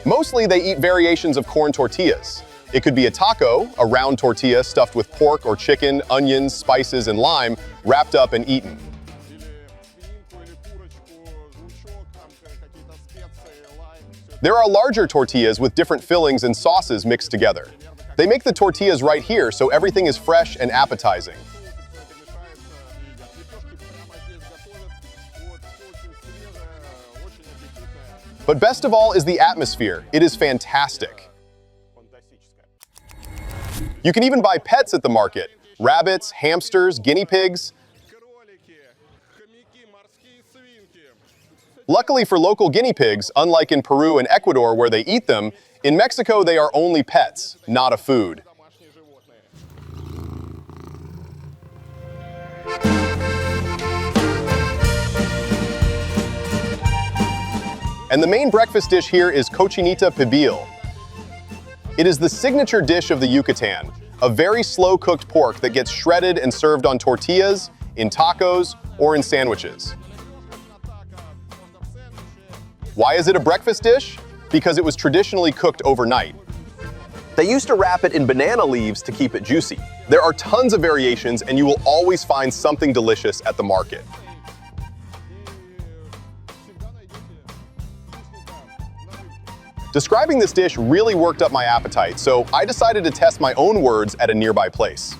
Mostly they eat variations of corn tortillas. It could be a taco, a round tortilla stuffed with pork or chicken, onions, spices, and lime, wrapped up and eaten. There are larger tortillas with different fillings and sauces mixed together. They make the tortillas right here, so everything is fresh and appetizing. But best of all is the atmosphere. It is fantastic. You can even buy pets at the market: rabbits, hamsters, guinea pigs. Luckily for local guinea pigs, unlike in Peru and Ecuador where they eat them, in Mexico they are only pets, not a food. And the main breakfast dish here is Cochinita pibil. It is the signature dish of the Yucatán, a very slow-cooked pork that gets shredded and served on tortillas, in tacos, or in sandwiches. Why is it a breakfast dish? Because it was traditionally cooked overnight. They used to wrap it in banana leaves to keep it juicy. There are tons of variations, and you will always find something delicious at the market. Describing this dish really worked up my appetite, so I decided to test my own words at a nearby place.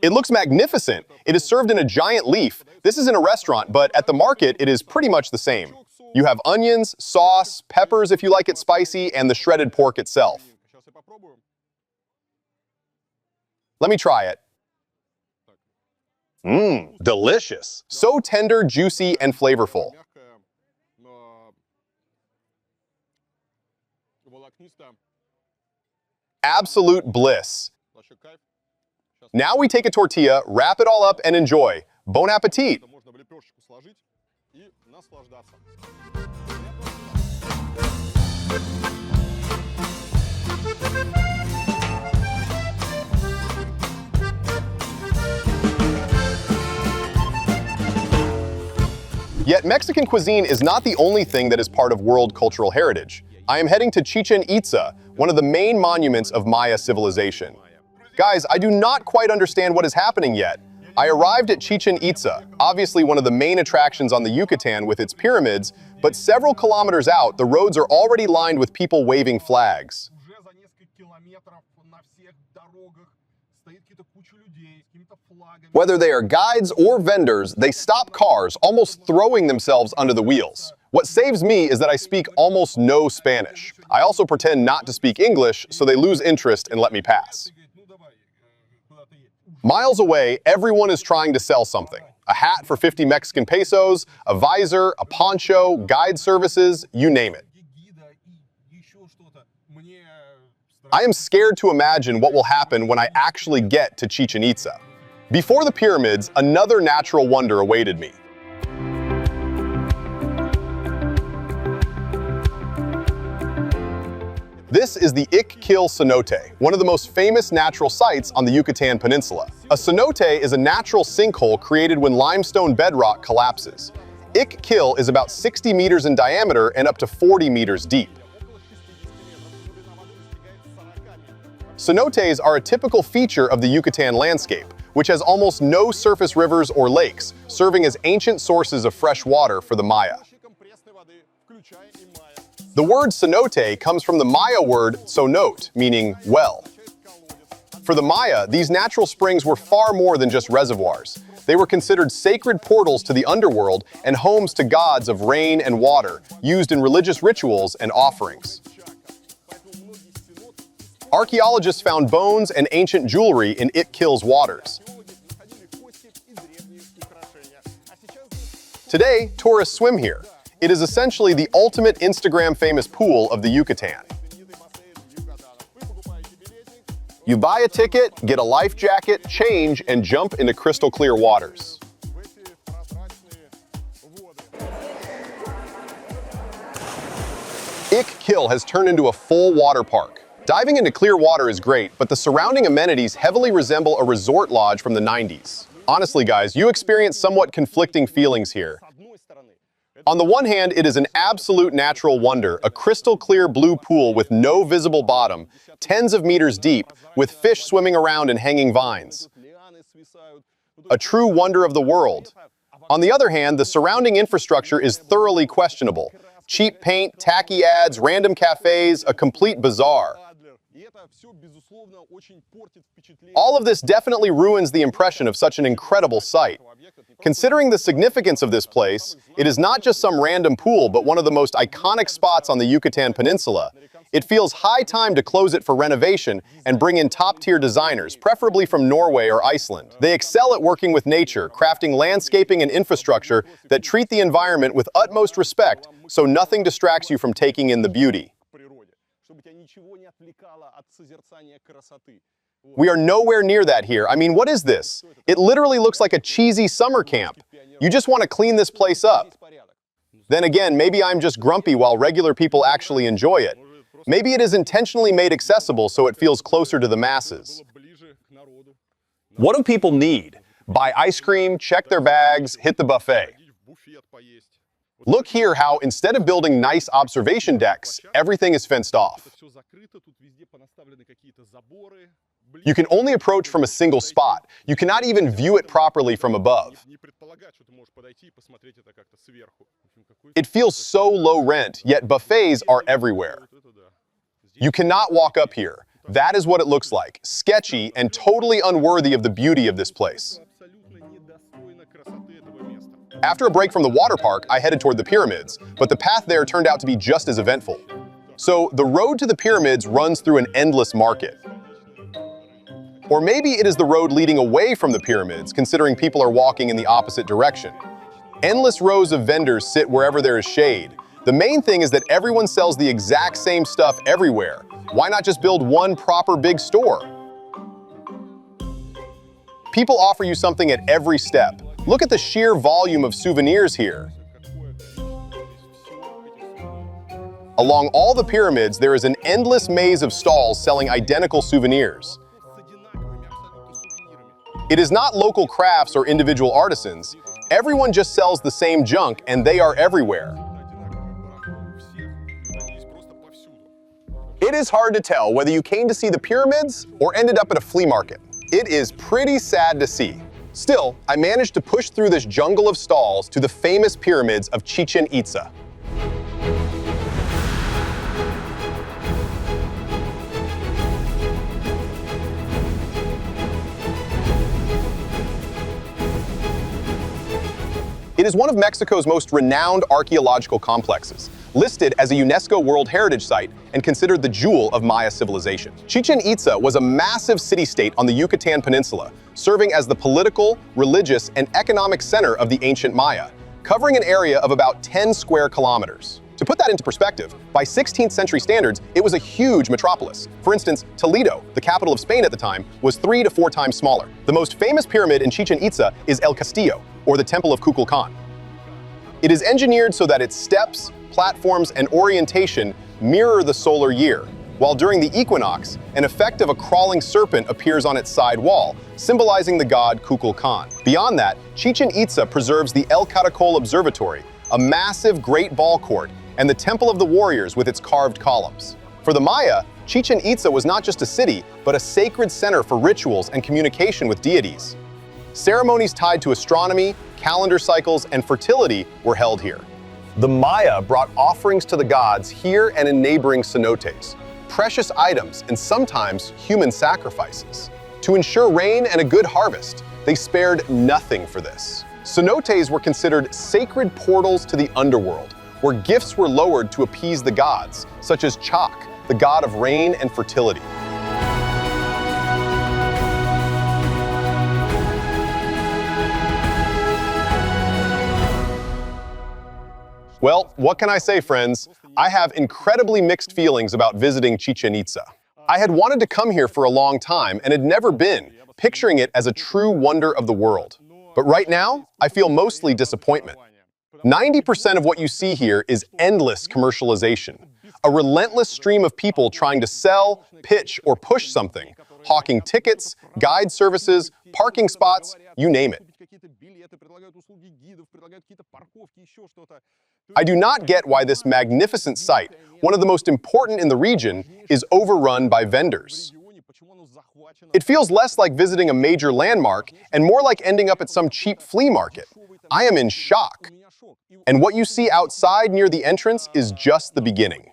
It looks magnificent. It is served in a giant leaf. This is in a restaurant, but at the market, it is pretty much the same. You have onions, sauce, peppers if you like it spicy, and the shredded pork itself. Let me try it. Mmm, delicious. So tender, juicy, and flavorful. Absolute bliss. Now we take a tortilla, wrap it all up, and enjoy. Bon appetit! Yet Mexican cuisine is not the only thing that is part of world cultural heritage. I am heading to Chichén Itzá, one of the main monuments of Maya civilization. Guys, I do not quite understand what is happening yet. I arrived at Chichén Itzá, obviously one of the main attractions on the Yucatán with its pyramids, but several kilometers out, the roads are already lined with people waving flags. Whether they are guides or vendors, they stop cars, almost throwing themselves under the wheels. What saves me is that I speak almost no Spanish. I also pretend not to speak English, so they lose interest and let me pass. Miles away, everyone is trying to sell something. A hat for 50 Mexican pesos, a visor, a poncho, guide services, you name it. I am scared to imagine what will happen when I actually get to Chichén Itzá. Before the pyramids, another natural wonder awaited me. This is the Kil Cenote, one of the most famous natural sites on the Yucatán Peninsula. A cenote is a natural sinkhole created when limestone bedrock collapses. Kil is about 60 meters in diameter and up to 40 meters deep. Cenotes are a typical feature of the Yucatán landscape, which has almost no surface rivers or lakes, serving as ancient sources of fresh water for the Maya. The word cenote comes from the Maya word cenote, meaning well. For the Maya, these natural springs were far more than just reservoirs. They were considered sacred portals to the underworld and homes to gods of rain and water, used in religious rituals and offerings. Archaeologists found bones and ancient jewelry in Itkil's waters. Today, tourists swim here. It is essentially the ultimate Instagram-famous pool of the Yucatan. You buy a ticket, get a life jacket, change, and jump into crystal-clear waters. Kil has turned into a full water park. Diving into clear water is great, but the surrounding amenities heavily resemble a resort lodge from the 90s. Honestly, guys, you experience somewhat conflicting feelings here. On the one hand, it is an absolute natural wonder, a crystal-clear blue pool with no visible bottom, tens of meters deep, with fish swimming around and hanging vines. A true wonder of the world. On the other hand, the surrounding infrastructure is thoroughly questionable. Cheap paint, tacky ads, random cafes, a complete bazaar. All of this definitely ruins the impression of such an incredible site. Considering the significance of this place, it is not just some random pool, but one of the most iconic spots on the Yucatan Peninsula. It feels high time to close it for renovation and bring in top-tier designers, preferably from Norway or Iceland. They excel at working with nature, crafting landscaping and infrastructure that treat the environment with utmost respect, so nothing distracts you from taking in the beauty. We are nowhere near that here. I mean, what is this? It literally looks like a cheesy summer camp. You just want to clean this place up. Then again, maybe I'm just grumpy while regular people actually enjoy it. Maybe it is intentionally made accessible so it feels closer to the masses. What do people need? Buy ice cream, check their bags, hit the buffet. Look here how, instead of building nice observation decks, everything is fenced off. You can only approach from a single spot. You cannot even view it properly from above. It feels so low rent, yet buffets are everywhere. You cannot walk up here. That is what it looks like, sketchy and totally unworthy of the beauty of this place. After a break from the water park, I headed toward the pyramids, but the path there turned out to be just as eventful. So, the road to the pyramids runs through an endless market. Or maybe it is the road leading away from the pyramids, considering people are walking in the opposite direction. Endless rows of vendors sit wherever there is shade. The main thing is that everyone sells the exact same stuff everywhere. Why not just build one proper big store? People offer you something at every step. Look at the sheer volume of souvenirs here. Along all the pyramids, there is an endless maze of stalls selling identical souvenirs. It is not local crafts or individual artisans. Everyone just sells the same junk, and they are everywhere. It is hard to tell whether you came to see the pyramids or ended up at a flea market. It is pretty sad to see. Still, I managed to push through this jungle of stalls to the famous pyramids of Chichén Itzá. It is one of Mexico's most renowned archaeological complexes, listed as a UNESCO World Heritage Site and considered the jewel of Maya civilization. Chichén Itzá was a massive city-state on the Yucatan Peninsula, serving as the political, religious, and economic center of the ancient Maya, covering an area of about 10 square kilometers. To put that into perspective, by 16th century standards, it was a huge metropolis. For instance, Toledo, the capital of Spain at the time, was 3 to 4 times smaller. The most famous pyramid in Chichén Itzá is El Castillo, or the Temple of Kukulkan. It is engineered so that its steps, platforms, and orientation mirror the solar year, while during the equinox, an effect of a crawling serpent appears on its side wall, symbolizing the god Kukulkan. Beyond that, Chichén Itzá preserves the El Caracol Observatory, a massive great ball court, and the Temple of the Warriors with its carved columns. For the Maya, Chichén Itzá was not just a city, but a sacred center for rituals and communication with deities. Ceremonies tied to astronomy, calendar cycles, and fertility were held here. The Maya brought offerings to the gods here and in neighboring cenotes, precious items, and sometimes human sacrifices. to ensure rain and a good harvest. They spared nothing for this. Cenotes were considered sacred portals to the underworld, where gifts were lowered to appease the gods, such as Chak, the god of rain and fertility. Well, what can I say, friends? I have incredibly mixed feelings about visiting Chichén Itzá. I had wanted to come here for a long time and had never been, picturing it as a true wonder of the world. But right now, I feel mostly disappointment. 90% of what you see here is endless commercialization, a relentless stream of people trying to sell, pitch, or push something, hawking tickets, guide services, parking spots, you name it. I do not get why this magnificent site, one of the most important in the region, is overrun by vendors. It feels less like visiting a major landmark and more like ending up at some cheap flea market. I am in shock. And what you see outside near the entrance is just the beginning.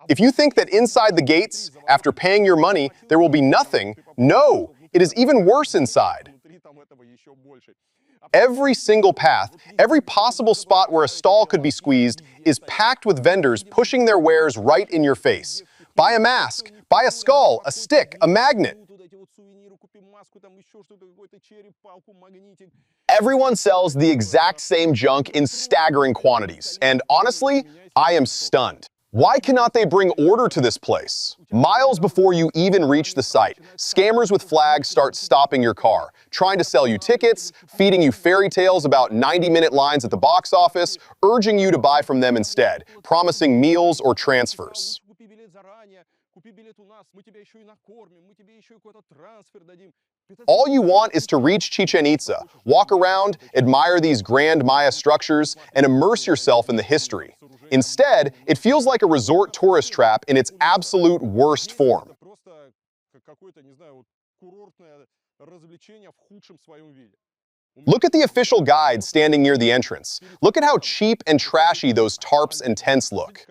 If you think that inside the gates, after paying your money, there will be nothing, no, it is even worse inside. Every single path, every possible spot where a stall could be squeezed is packed with vendors pushing their wares right in your face. Buy a mask, buy a skull, a stick, a magnet. Everyone sells the exact same junk in staggering quantities, and honestly, I am stunned. Why cannot they bring order to this place? Miles before you even reach the site, scammers with flags start stopping your car, trying to sell you tickets, feeding you fairy tales about 90-minute lines at the box office, urging you to buy from them instead, promising meals or transfers. All you want is to reach Chichén Itzá, walk around, admire these grand Maya structures, and immerse yourself in the history. Instead, it feels like a resort tourist trap in its absolute worst form. Look at the official guide standing near the entrance. Look at how cheap and trashy those tarps and tents look.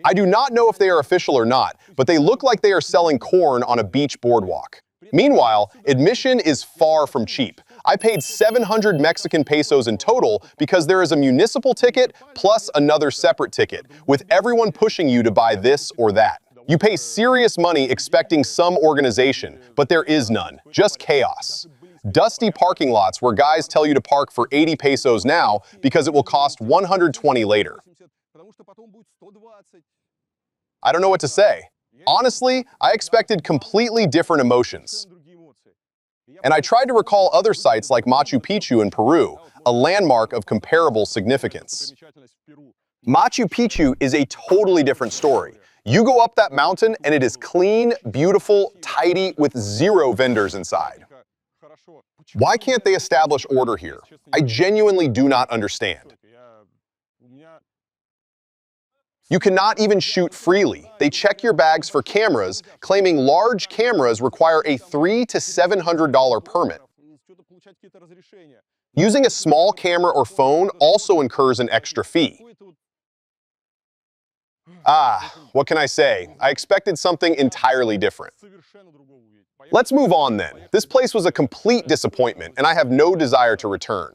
I do not know if they are official or not, but they look like they are selling corn on a beach boardwalk. Meanwhile, admission is far from cheap. I paid 700 Mexican pesos in total because there is a municipal ticket plus another separate ticket, with everyone pushing you to buy this or that. You pay serious money expecting some organization, but there is none, just chaos. Dusty parking lots where guys tell you to park for 80 pesos now because it will cost 120 later. I don't know what to say. Honestly, I expected completely different emotions. And I tried to recall other sites like Machu Picchu in Peru, a landmark of comparable significance. Machu Picchu is a totally different story. You go up that mountain and it is clean, beautiful, tidy, with zero vendors inside. Why can't they establish order here? I genuinely do not understand. You cannot even shoot freely. They check your bags for cameras, claiming large cameras require a $300 to $700 permit. Using a small camera or phone also incurs an extra fee. What can I say? I expected something entirely different. Let's move on then. This place was a complete disappointment, and I have no desire to return.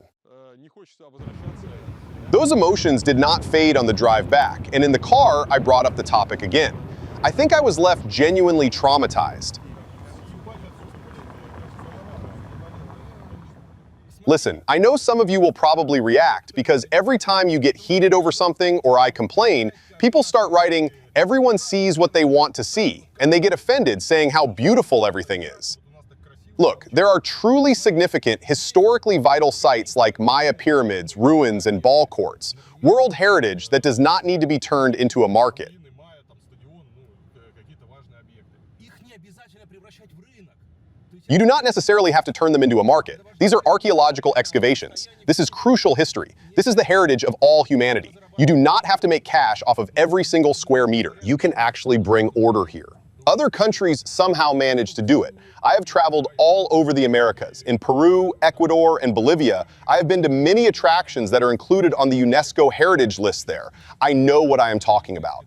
Those emotions did not fade on the drive back, and in the car, I brought up the topic again. I think I was left genuinely traumatized. Listen, I know some of you will probably react because every time you get heated over something or I complain, people start writing, "Everyone sees what they want to see," and they get offended saying how beautiful everything is. Look, there are truly significant, historically vital sites like Maya pyramids, ruins, and ball courts, world heritage that does not need to be turned into a market. You do not necessarily have to turn them into a market. These are archaeological excavations. This is crucial history. This is the heritage of all humanity. You do not have to make cash off of every single square meter. You can actually bring order here. Other countries somehow manage to do it. I have traveled all over the Americas. In Peru, Ecuador, and Bolivia, I have been to many attractions that are included on the UNESCO heritage list there. I know what I am talking about.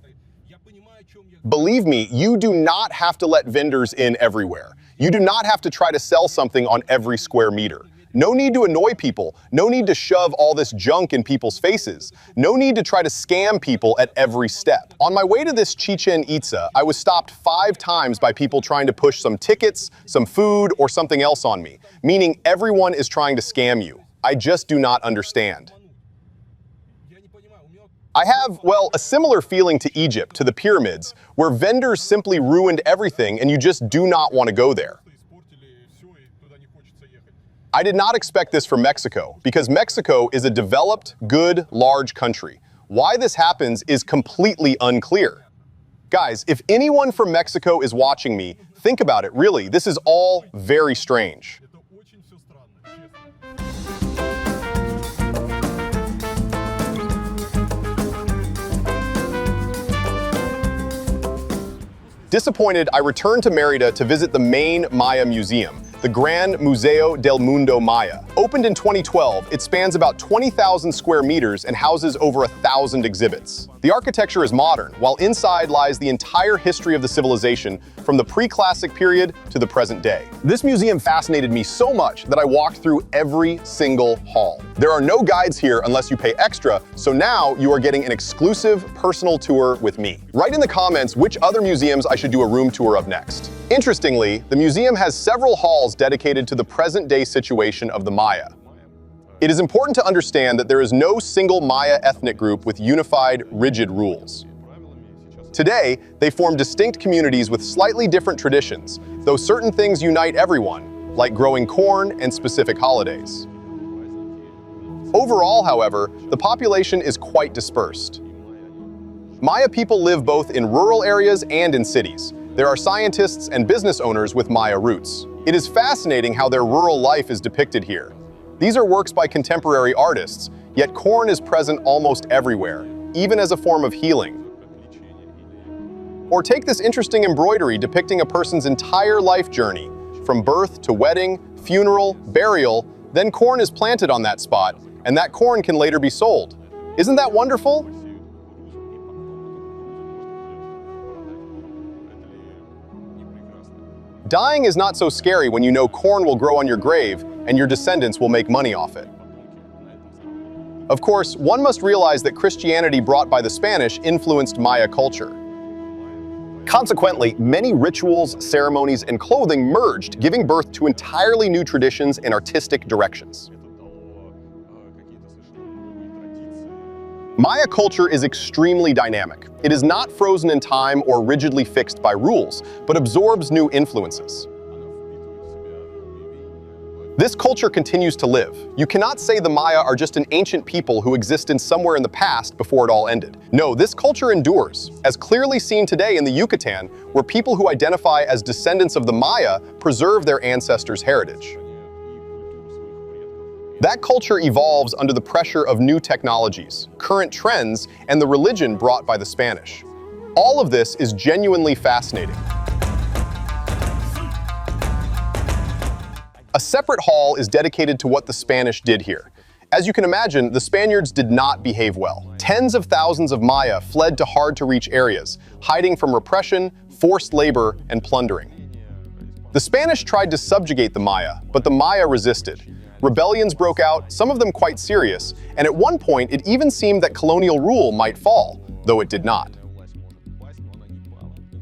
Believe me, you do not have to let vendors in everywhere. You do not have to try to sell something on every square meter. No need to annoy people. No need to shove all this junk in people's faces. No need to try to scam people at every step. On my way to this Chichén Itzá, I was stopped 5 times by people trying to push some tickets, some food, or something else on me, meaning everyone is trying to scam you. I just do not understand. I have, well, a similar feeling to Egypt, to the pyramids, where vendors simply ruined everything and you just do not want to go there. I did not expect this from Mexico, because Mexico is a developed, good, large country. Why this happens is completely unclear. Guys, if anyone from Mexico is watching me, think about it, really, this is all very strange. Disappointed, I returned to Mérida to visit the main Maya museum, the Gran Museo del Mundo Maya. Opened in 2012, it spans about 20,000 square meters and houses over 1,000 exhibits. The architecture is modern, while inside lies the entire history of the civilization from the pre-classic period to the present day. This museum fascinated me so much that I walked through every single hall. There are no guides here unless you pay extra, so now you are getting an exclusive personal tour with me. Write in the comments which other museums I should do a room tour of next. Interestingly, the museum has several halls dedicated to the present-day situation of the Maya. It is important to understand that there is no single Maya ethnic group with unified, rigid rules. Today, they form distinct communities with slightly different traditions, though certain things unite everyone, like growing corn and specific holidays. Overall, however, the population is quite dispersed. Maya people live both in rural areas and in cities. There are scientists and business owners with Maya roots. It is fascinating how their rural life is depicted here. These are works by contemporary artists, yet corn is present almost everywhere, even as a form of healing. Or take this interesting embroidery depicting a person's entire life journey, from birth to wedding, funeral, burial, then corn is planted on that spot, and that corn can later be sold. Isn't that wonderful? Dying is not so scary when you know corn will grow on your grave and your descendants will make money off it. Of course, one must realize that Christianity brought by the Spanish influenced Maya culture. Consequently, many rituals, ceremonies, and clothing merged, giving birth to entirely new traditions and artistic directions. Maya culture is extremely dynamic. It is not frozen in time or rigidly fixed by rules, but absorbs new influences. This culture continues to live. You cannot say the Maya are just an ancient people who existed somewhere in the past before it all ended. No, this culture endures, as clearly seen today in the Yucatán, where people who identify as descendants of the Maya preserve their ancestors' heritage. That culture evolves under the pressure of new technologies, current trends, and the religion brought by the Spanish. All of this is genuinely fascinating. A separate hall is dedicated to what the Spanish did here. As you can imagine, the Spaniards did not behave well. Tens of thousands of Maya fled to hard-to-reach areas, hiding from repression, forced labor, and plundering. The Spanish tried to subjugate the Maya, but the Maya resisted. Rebellions broke out, some of them quite serious, and at one point it even seemed that colonial rule might fall, though it did not.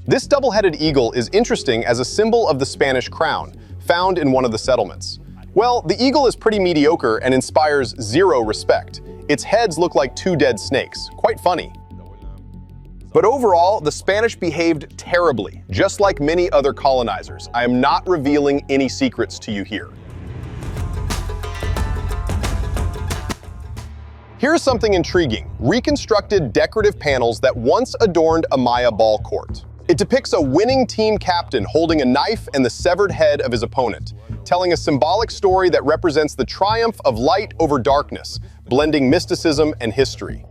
This double-headed eagle is interesting as a symbol of the Spanish crown, found in one of the settlements. Well, the eagle is pretty mediocre and inspires zero respect. Its heads look like 2 dead snakes. Quite funny. But overall, the Spanish behaved terribly, just like many other colonizers. I am not revealing any secrets to you here. Here's something intriguing: reconstructed decorative panels that once adorned a Maya ball court. It depicts a winning team captain holding a knife and the severed head of his opponent, telling a symbolic story that represents the triumph of light over darkness, blending mysticism and history.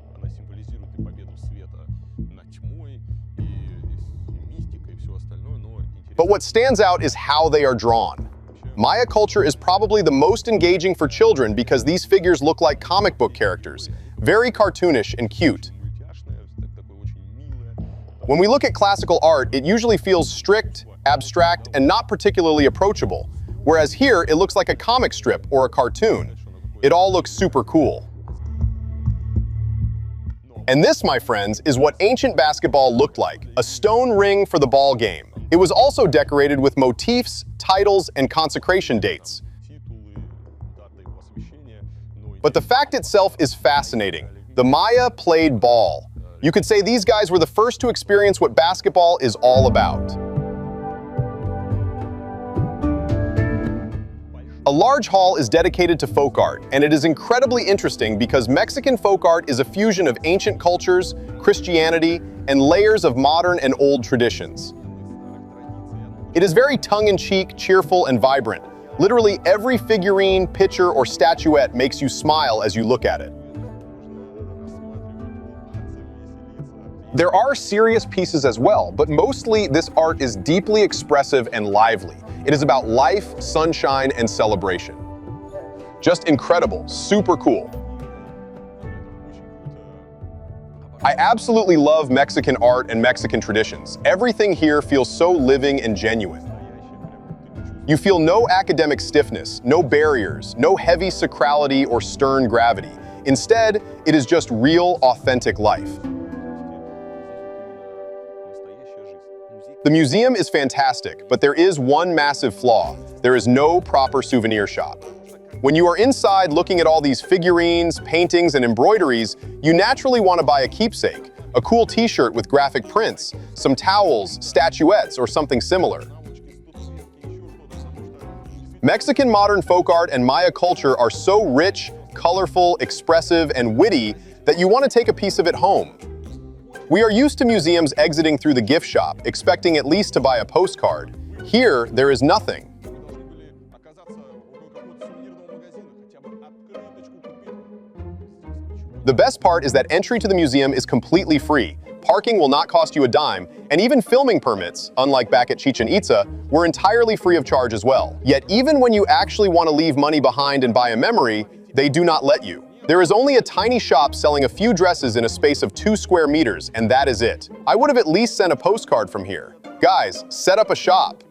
But what stands out is how they are drawn. Maya culture is probably the most engaging for children because these figures look like comic book characters, very cartoonish and cute. When we look at classical art, it usually feels strict, abstract, and not particularly approachable, whereas here it looks like a comic strip or a cartoon. It all looks super cool. And this, my friends, is what ancient basketball looked like, a stone ring for the ball game. It was also decorated with motifs, titles, and consecration dates. But the fact itself is fascinating. The Maya played ball. You could say these guys were the first to experience what basketball is all about. A large hall is dedicated to folk art, and it is incredibly interesting because Mexican folk art is a fusion of ancient cultures, Christianity, and layers of modern and old traditions. It is very tongue-in-cheek, cheerful, and vibrant. Literally every figurine, picture, or statuette makes you smile as you look at it. There are serious pieces as well, but mostly this art is deeply expressive and lively. It is about life, sunshine, and celebration. Just incredible, super cool. I absolutely love Mexican art and Mexican traditions. Everything here feels so living and genuine. You feel no academic stiffness, no barriers, no heavy sacrality or stern gravity. Instead, it is just real, authentic life. The museum is fantastic, but there is one massive flaw. There is no proper souvenir shop. When you are inside looking at all these figurines, paintings, and embroideries, you naturally want to buy a keepsake, a cool t-shirt with graphic prints, some towels, statuettes, or something similar. Mexican modern folk art and Maya culture are so rich, colorful, expressive, and witty that you want to take a piece of it home. We are used to museums exiting through the gift shop, expecting at least to buy a postcard. Here, there is nothing. The best part is that entry to the museum is completely free. Parking will not cost you a dime, and even filming permits, unlike back at Chichén Itzá, were entirely free of charge as well. Yet even when you actually want to leave money behind and buy a memory, they do not let you. There is only a tiny shop selling a few dresses in a space of 2 square meters, and that is it. I would have at least sent a postcard from here. Guys, set up a shop.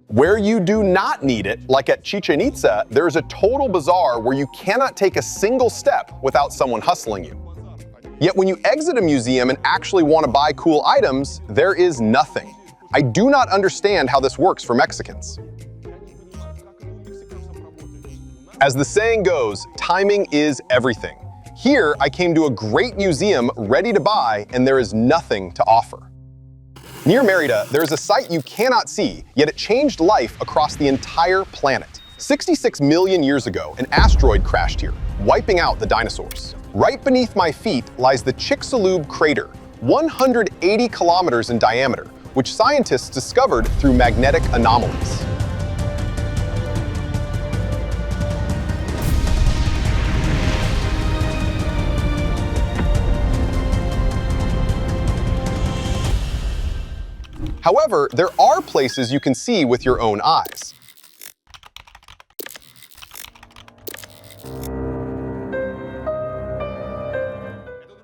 Where you do not need it, like at Chichén Itzá, there is a total bazaar where you cannot take a single step without someone hustling you. Yet when you exit a museum and actually want to buy cool items, there is nothing. I do not understand how this works for Mexicans. As the saying goes, timing is everything. Here, I came to a great museum ready to buy, and there is nothing to offer. Near Mérida, there is a site you cannot see, yet it changed life across the entire planet. 66 million years ago, an asteroid crashed here, wiping out the dinosaurs. Right beneath my feet lies the Chicxulub crater, 180 kilometers in diameter, which scientists discovered through magnetic anomalies. However, there are places you can see with your own eyes.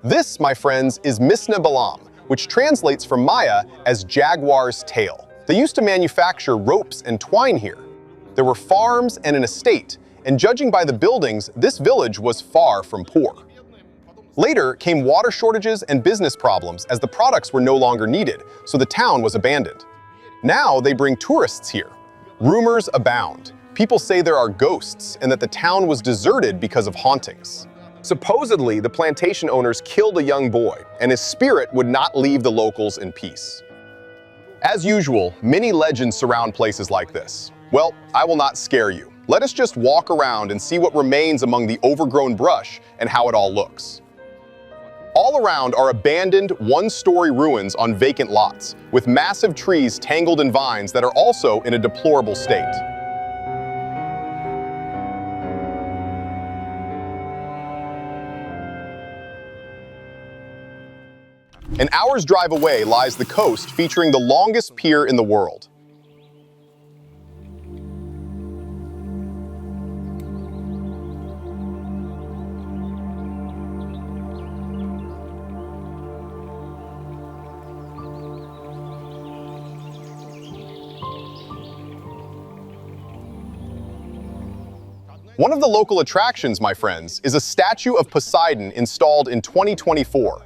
This, my friends, is Misna Balam, which translates from Maya as jaguar's tail. They used to manufacture ropes and twine here. There were farms and an estate, and judging by the buildings, this village was far from poor. Later came water shortages and business problems as the products were no longer needed, so the town was abandoned. Now they bring tourists here. Rumors abound. People say there are ghosts and that the town was deserted because of hauntings. Supposedly, the plantation owners killed a young boy, and his spirit would not leave the locals in peace. As usual, many legends surround places like this. Well, I will not scare you. Let us just walk around and see what remains among the overgrown brush and how it all looks. All around are abandoned one-story ruins on vacant lots, with massive trees tangled in vines that are also in a deplorable state. An hour's drive away lies the coast featuring the longest pier in the world. One of the local attractions, my friends, is a statue of Poseidon installed in 2024.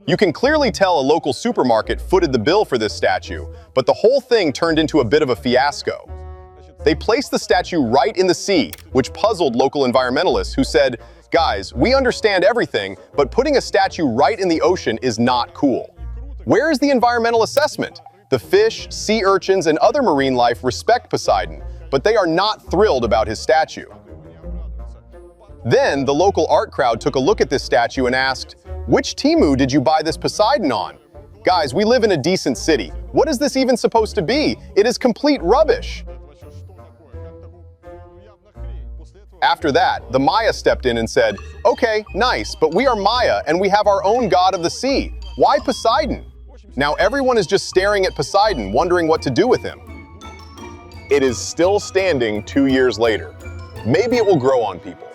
You can clearly tell a local supermarket footed the bill for this statue, but the whole thing turned into a bit of a fiasco. They placed the statue right in the sea, which puzzled local environmentalists who said, "Guys, we understand everything, but putting a statue right in the ocean is not cool." Where is the environmental assessment? The fish, sea urchins, and other marine life respect Poseidon, but they are not thrilled about his statue. Then, the local art crowd took a look at this statue and asked, "Which Temu did you buy this Poseidon on? Guys, we live in a decent city. What is this even supposed to be? It is complete rubbish." After that, the Maya stepped in and said, "Okay, nice, but we are Maya and we have our own god of the sea. Why Poseidon?" Now everyone is just staring at Poseidon, wondering what to do with him. It is still standing 2 years later. Maybe it will grow on people.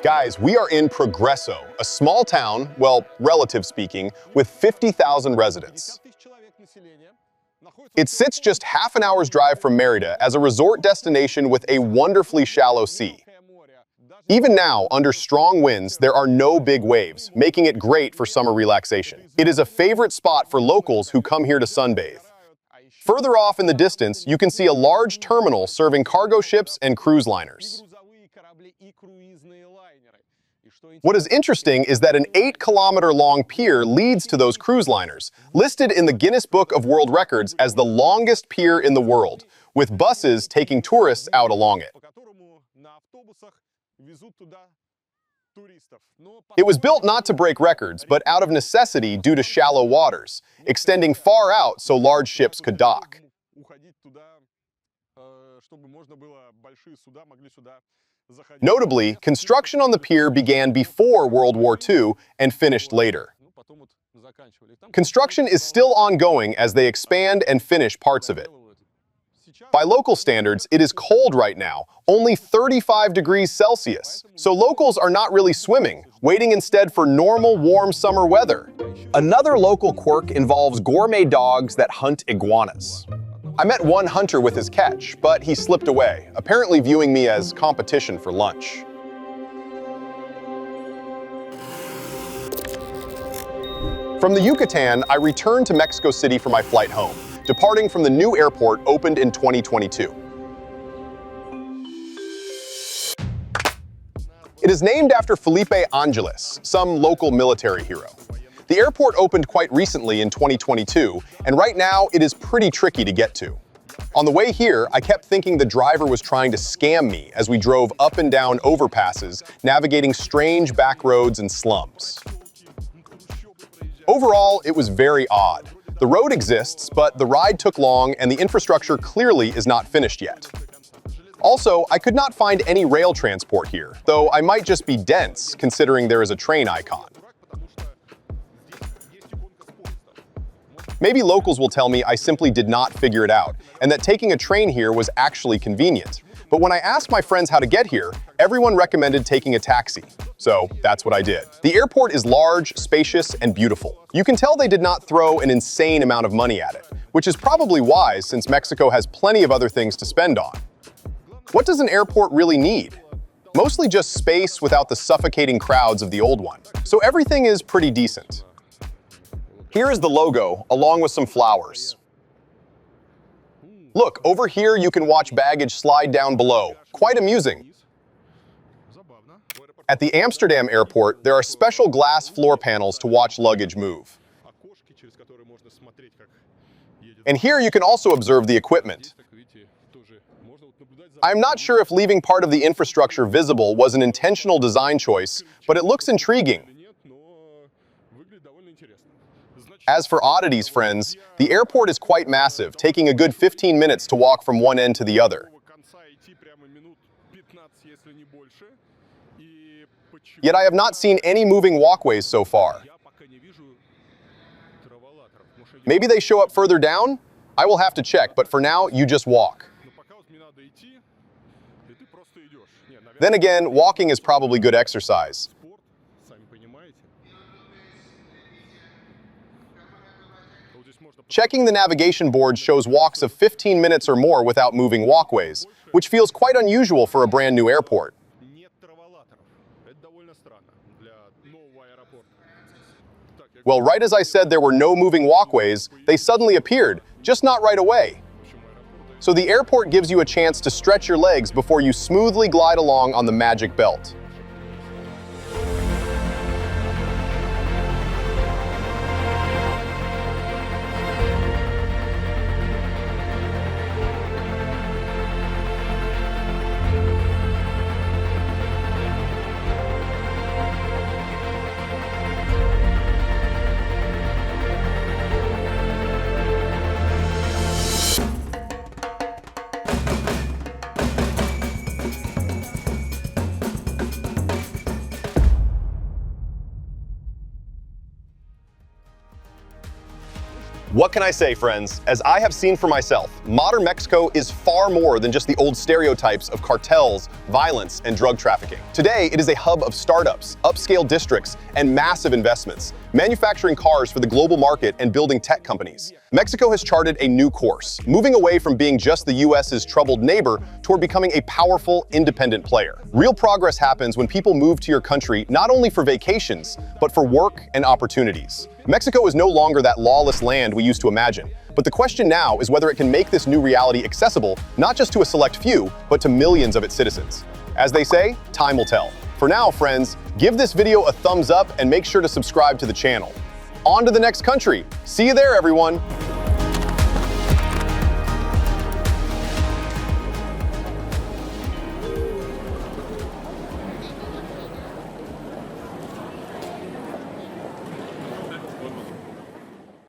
Guys, we are in Progreso, a small town, well, relative speaking, with 50,000 residents. It sits just half an hour's drive from Mérida as a resort destination with a wonderfully shallow sea. Even now, under strong winds, there are no big waves, making it great for summer relaxation. It is a favorite spot for locals who come here to sunbathe. Further off in the distance, you can see a large terminal serving cargo ships and cruise liners. What is interesting is that an 8-kilometer-long pier leads to those cruise liners, listed in the Guinness Book of World Records as the longest pier in the world, with buses taking tourists out along it. It was built not to break records, but out of necessity due to shallow waters, extending far out so large ships could dock. Notably, construction on the pier began before World War II and finished later. Construction is still ongoing as they expand and finish parts of it. By local standards, it is cold right now, only 35 degrees Celsius, so locals are not really swimming, waiting instead for normal warm summer weather. Another local quirk involves gourmet dogs that hunt iguanas. I met one hunter with his catch, but he slipped away, apparently viewing me as competition for lunch. From the Yucatán, I returned to Mexico City for my flight home, departing from the new airport opened in 2022. It is named after Felipe Angeles, some local military hero. The airport opened quite recently in 2022, and right now it is pretty tricky to get to. On the way here, I kept thinking the driver was trying to scam me as we drove up and down overpasses, navigating strange back roads and slums. Overall, it was very odd. The road exists, but the ride took long and the infrastructure clearly is not finished yet. Also, I could not find any rail transport here, though I might just be dense, considering there is a train icon. Maybe locals will tell me I simply did not figure it out, and that taking a train here was actually convenient. But when I asked my friends how to get here, everyone recommended taking a taxi. So that's what I did. The airport is large, spacious, and beautiful. You can tell they did not throw an insane amount of money at it, which is probably wise since Mexico has plenty of other things to spend on. What does an airport really need? Mostly just space without the suffocating crowds of the old one. So everything is pretty decent. Here is the logo, along with some flowers. Look, over here you can watch baggage slide down below. Quite amusing. At the Amsterdam airport, there are special glass floor panels to watch luggage move. And here you can also observe the equipment. I'm not sure if leaving part of the infrastructure visible was an intentional design choice, but it looks intriguing. As for oddities, friends, the airport is quite massive, taking a good 15 minutes to walk from one end to the other. Yet I have not seen any moving walkways so far. Maybe they show up further down? I will have to check, but for now, you just walk. Then again, walking is probably good exercise. Checking the navigation board shows walks of 15 minutes or more without moving walkways, which feels quite unusual for a brand new airport. Well, right as I said there were no moving walkways, they suddenly appeared, just not right away. So the airport gives you a chance to stretch your legs before you smoothly glide along on the magic belt. What can I say, friends? As I have seen for myself, modern Mexico is far more than just the old stereotypes of cartels, violence, and drug trafficking. Today, it is a hub of startups, upscale districts, and massive investments, manufacturing cars for the global market and building tech companies. Mexico has charted a new course, moving away from being just the US's troubled neighbor toward becoming a powerful, independent player. Real progress happens when people move to your country not only for vacations, but for work and opportunities. Mexico is no longer that lawless land we used to imagine, but the question now is whether it can make this new reality accessible not just to a select few, but to millions of its citizens. As they say, time will tell. For now, friends, give this video a thumbs up and make sure to subscribe to the channel. On to the next country. See you there, everyone.